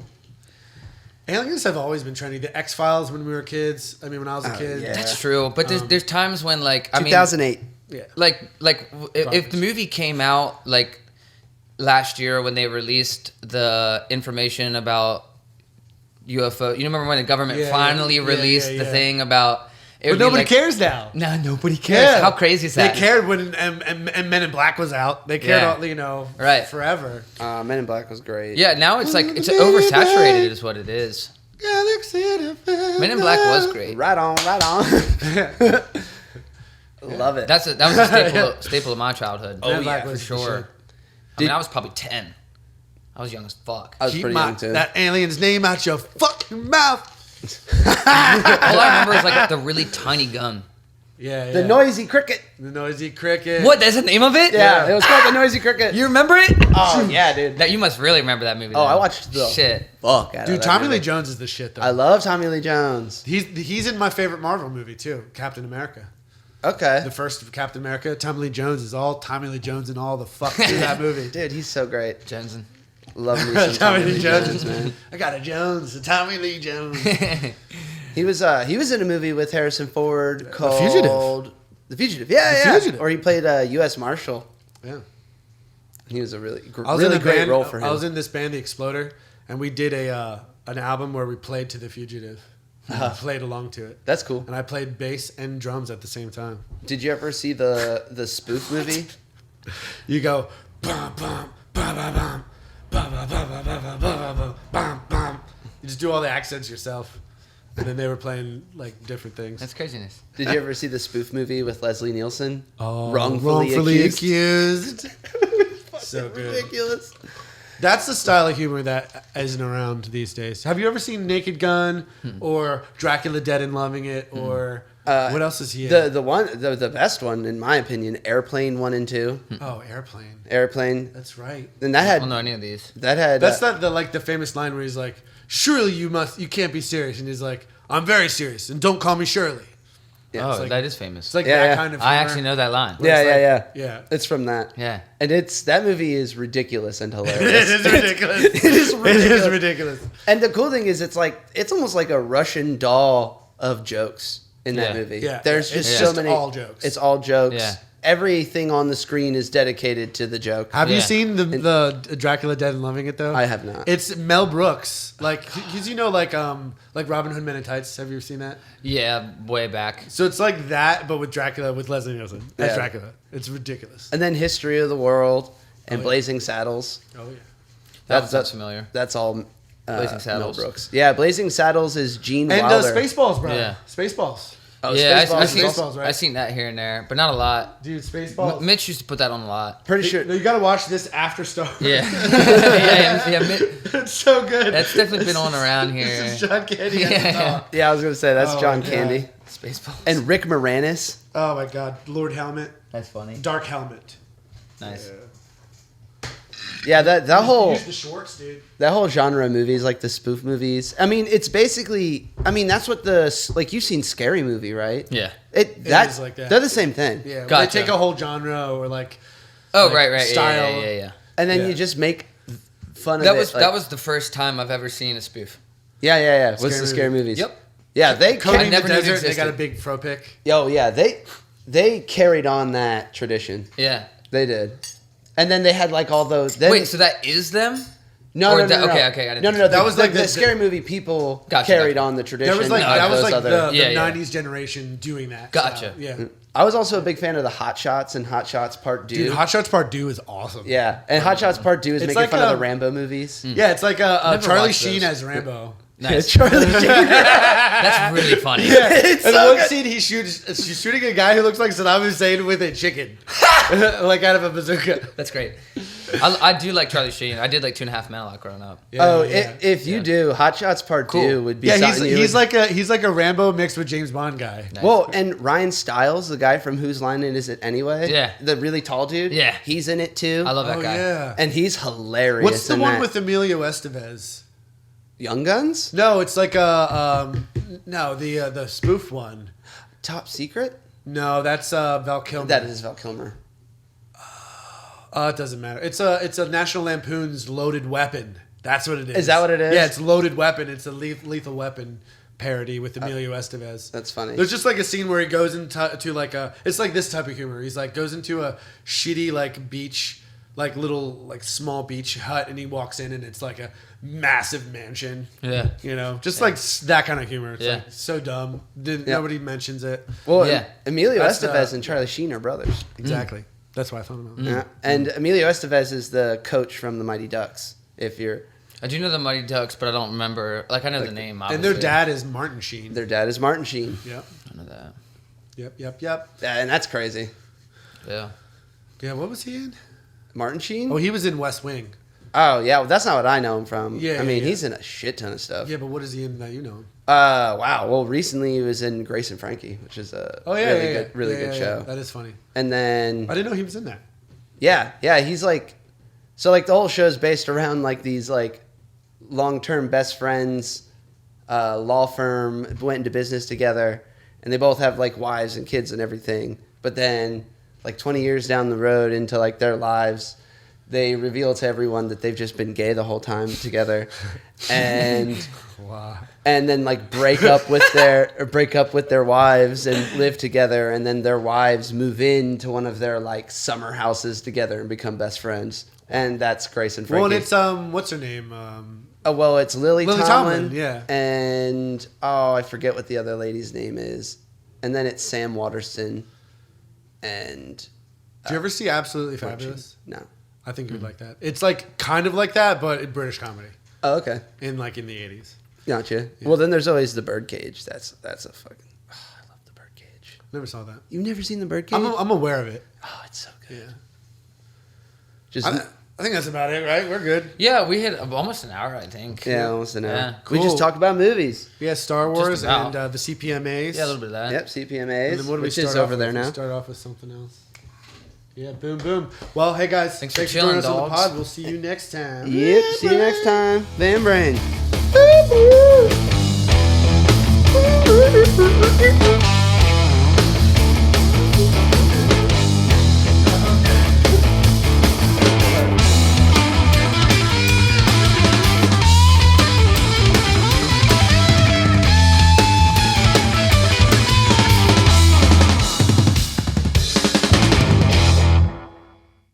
Aliens have always been trendy. The X-Files when we were kids. I mean, when I was a kid. yeah. That's true. But there's times when like I mean, 2008. Yeah. if the movie came out like last year when they released the information about UFO. You remember when the government finally released the thing about? It But nobody cares now. No, nobody cares. Yeah. How crazy is that? They cared when and Men in Black was out. They cared, Yeah. all, Right. forever. Men in Black was great. Yeah, now it's like it's oversaturated, is what it is. Men in Black was great. Right on, right on. Love it. That was a staple of my childhood. Men in Oh, Black yeah, was for the sure. shit. I mean, I was probably 10. I was young as fuck. I was Keep pretty young too. that alien's name out your fucking mouth. All I remember is like the really tiny gun. Yeah, The noisy cricket. The noisy cricket. What? That's the name of it? Yeah, it was called the noisy cricket. You remember it? Oh yeah, dude. That you must really remember that movie. Oh, then. I watched the shit. fuck out of Dude, that Tommy movie. Lee Jones is the shit though. I love Tommy Lee Jones. He's in my favorite Marvel movie too, Captain America. Okay. The first Captain America. Tommy Lee Jones is all Tommy Lee Jones and all the fuck through that movie. Dude, he's so great. Jensen. Love me some Tommy Lee Jones, man. I got a Jones, a Tommy Lee Jones. He was in a movie with Harrison Ford called Fugitive. The Fugitive. Yeah, The yeah. Fugitive. Or he played a U.S. Marshal. Yeah. He was a really I was really in a great band, role for him. I was in this band, The Exploder, and we did an album where we played to The Fugitive. Uh-huh. Played along to it. That's cool. And I played bass and drums at the same time. Did you ever see the spoof movie? You go bum bum bum bum bum bum bum bum bum bum bum bum. You just do all the accents yourself, and then they were playing like different things. That's craziness. Did you ever see the spoof movie with Leslie Nielsen? Oh, Wrongfully accused. So good. Ridiculous. That's the style of humor that isn't around these days. Have you ever seen Naked Gun or Dracula Dead and Loving It or what else is he in? The best one in my opinion, Airplane 1 and 2. Oh, Airplane. Airplane. That's right. And that I had don't know any of these. That's not the famous line where he's like, "Surely you can't be serious," and he's like, "I'm very serious, and don't call me Shirley." Oh, like- that is famous. It's like Yeah, that yeah. kind of humor. I actually know that line. yeah, it's yeah, like- yeah. Yeah. It's from that. Yeah. And that movie is ridiculous and hilarious. It is ridiculous. It is ridiculous. It is ridiculous. And the cool thing is it's almost like a Russian doll of jokes in that Yeah. movie. Yeah. There's It's just just so many all jokes. It's all jokes. Yeah. Everything on the screen is dedicated to the joke. Have you Yeah. seen the Dracula Dead and Loving It though? I have not. It's Mel Brooks, like because like Robin Hood Men in Tights. Have you ever seen that? Yeah, way back. So it's like that, but with Dracula with Leslie Nielsen as Yeah. Dracula. It's ridiculous. And then History of the World and Oh, yeah. Blazing Saddles. Oh yeah. That sounds familiar. That's all Blazing Saddles. Mel Brooks. Yeah, Blazing Saddles is Gene And Wilder. Spaceballs, bro. Yeah. Spaceballs. Oh, Yeah, Spaceballs I is seen, also- Spaceballs, right? I seen that here and there, but not a lot. Dude, Spaceballs. Mitch used to put that on a lot. Pretty sure. No, you gotta watch this after Star Wars. Yeah. yeah, It's so good. That's definitely been on around here. This is John Candy. Yeah. Yeah, I was gonna say that's Oh, John my God. Candy Spaceballs. and Rick Moranis. Oh my God, Lord Helmet, That's funny. Dark Helmet. Nice. Yeah, that whole Use the shorts, dude. that whole genre of movies, like the spoof movies. I mean, it's basically. I mean, that's what like you've seen Scary Movie, right? Yeah. That's is like that. They're the same thing. Yeah, when Gotcha. they take a whole genre or like. Oh, like, right. style. Yeah. And then Yeah. you just make fun That of was it. like- that was the first time I've ever seen a spoof. Yeah. Was Scary the scary movie. movies? Yep. Yeah, they. Coding the never knew it Desert, they got a existed. big fro pick. Oh yeah, they carried on that tradition. Yeah. They did. And then they had like all those. Then, Wait, so that is them? no, or no, no, that- no, okay, okay, I didn't no, know. That was was like the the- scary movie people Gotcha, carried gotcha. on the tradition. That was like of those the Yeah, yeah. '90s generation doing that. Gotcha. style. Yeah, I was also a big fan of the Hot Shots and Hot Shots Part 2. dude, Hot Shots Part 2 is awesome. Yeah, and Hot Shots Part 2 is It's making like fun of a- the Rambo movies. Yeah, it's like a Never Charlie watched Sheen those. as Rambo. Nice. Charlie Sheen. That's really funny. It's And so one good. scene, she's shooting a guy who looks like Saddam Hussein with a chicken, like out of a bazooka. That's great. I do like Charlie Sheen. I did like 2.5 Men a lot growing up. Yeah, Oh, yeah. if you do, Hot Shots Part 2 would be Yeah, something you he's would- like a Rambo mixed with James Bond guy. Nice. Well, and Ryan Stiles, the guy from Whose Line Is It Anyway? Yeah. The really tall dude? Yeah. He's in it too. I love that Oh guy. yeah. And he's hilarious. What's the in one that. with Emilio Estevez? Young Guns? No, it's like the spoof one. Top Secret? No, that's Val Kilmer. That is Val Kilmer. It doesn't matter. It's a National Lampoon's Loaded Weapon. That's what it is. Is that what it is? Yeah, it's Loaded Weapon. It's a Lethal Weapon parody with Emilio Estevez. That's funny. There's just like a scene where he goes into like it's like this type of humor. He's like goes into a shitty like beach, like little like small beach hut, and he walks in and it's like a massive mansion. Yeah. You know, just like that kind of humor. It's Yeah. like so dumb. Nobody mentions it. Well, Yeah. Emilio That's Estevez and Charlie Sheen are brothers. Exactly. That's why I found him out. Yeah. And Emilio Estevez is the coach from the Mighty Ducks. If you're, I do know the Mighty Ducks, but I don't remember. Like, I know the name, And obviously. their dad is Martin Sheen. their dad is Martin Sheen. Yep. I know that. Yep. Yeah, and that's crazy. Yeah. Yeah, what was he in? Martin Sheen? Oh, he was in West Wing. Oh, yeah. Well, that's not what I know him from. Yeah, I mean, yeah. he's in a shit ton of stuff. Yeah, but what is he in that you know? Wow. Well, recently he was in Grace and Frankie, which is a really good show. That is funny. And then I didn't know he was in that. yeah, he's like, so like the whole show is based around like these like long-term best friends, law firm, went into business together, and they both have like wives and kids and everything. But then like 20 years down the road into like their lives, they reveal to everyone that they've just been gay the whole time together, and Wow. and then like break up with their wives and live together, and then their wives move into one of their like summer houses together and become best friends. And that's Grace and Frankie. Well, and it's what's her name? Oh, well, it's Lily Tomlin. Yeah. And I forget what the other lady's name is. And then it's Sam Waterston. And Do you ever see Absolutely Fabulous? no. I think you'd like that. It's like kind of like that, but in British comedy Oh, okay. in the 80s. Gotcha. Well, then there's always the Birdcage. That's a fucking. I love the Birdcage. Never saw that. You've never seen the Birdcage? I'm aware of it. Oh, it's so good. Yeah. Just I think that's about it, right? We're good. Yeah, we hit almost an hour, I think. yeah, almost an hour. Yeah. We just Cool. talked about movies. We had Star Wars about. and the CPMAs. Yeah, a little bit of that. Yep, CPMAs, And then what do we which start is off over there with? now. We start off with something else. Yeah, boom. Well, hey guys, Thanks for joining chilling, us on the dogs. pod. We'll see you next time. Yep. See you next time. Van Brain.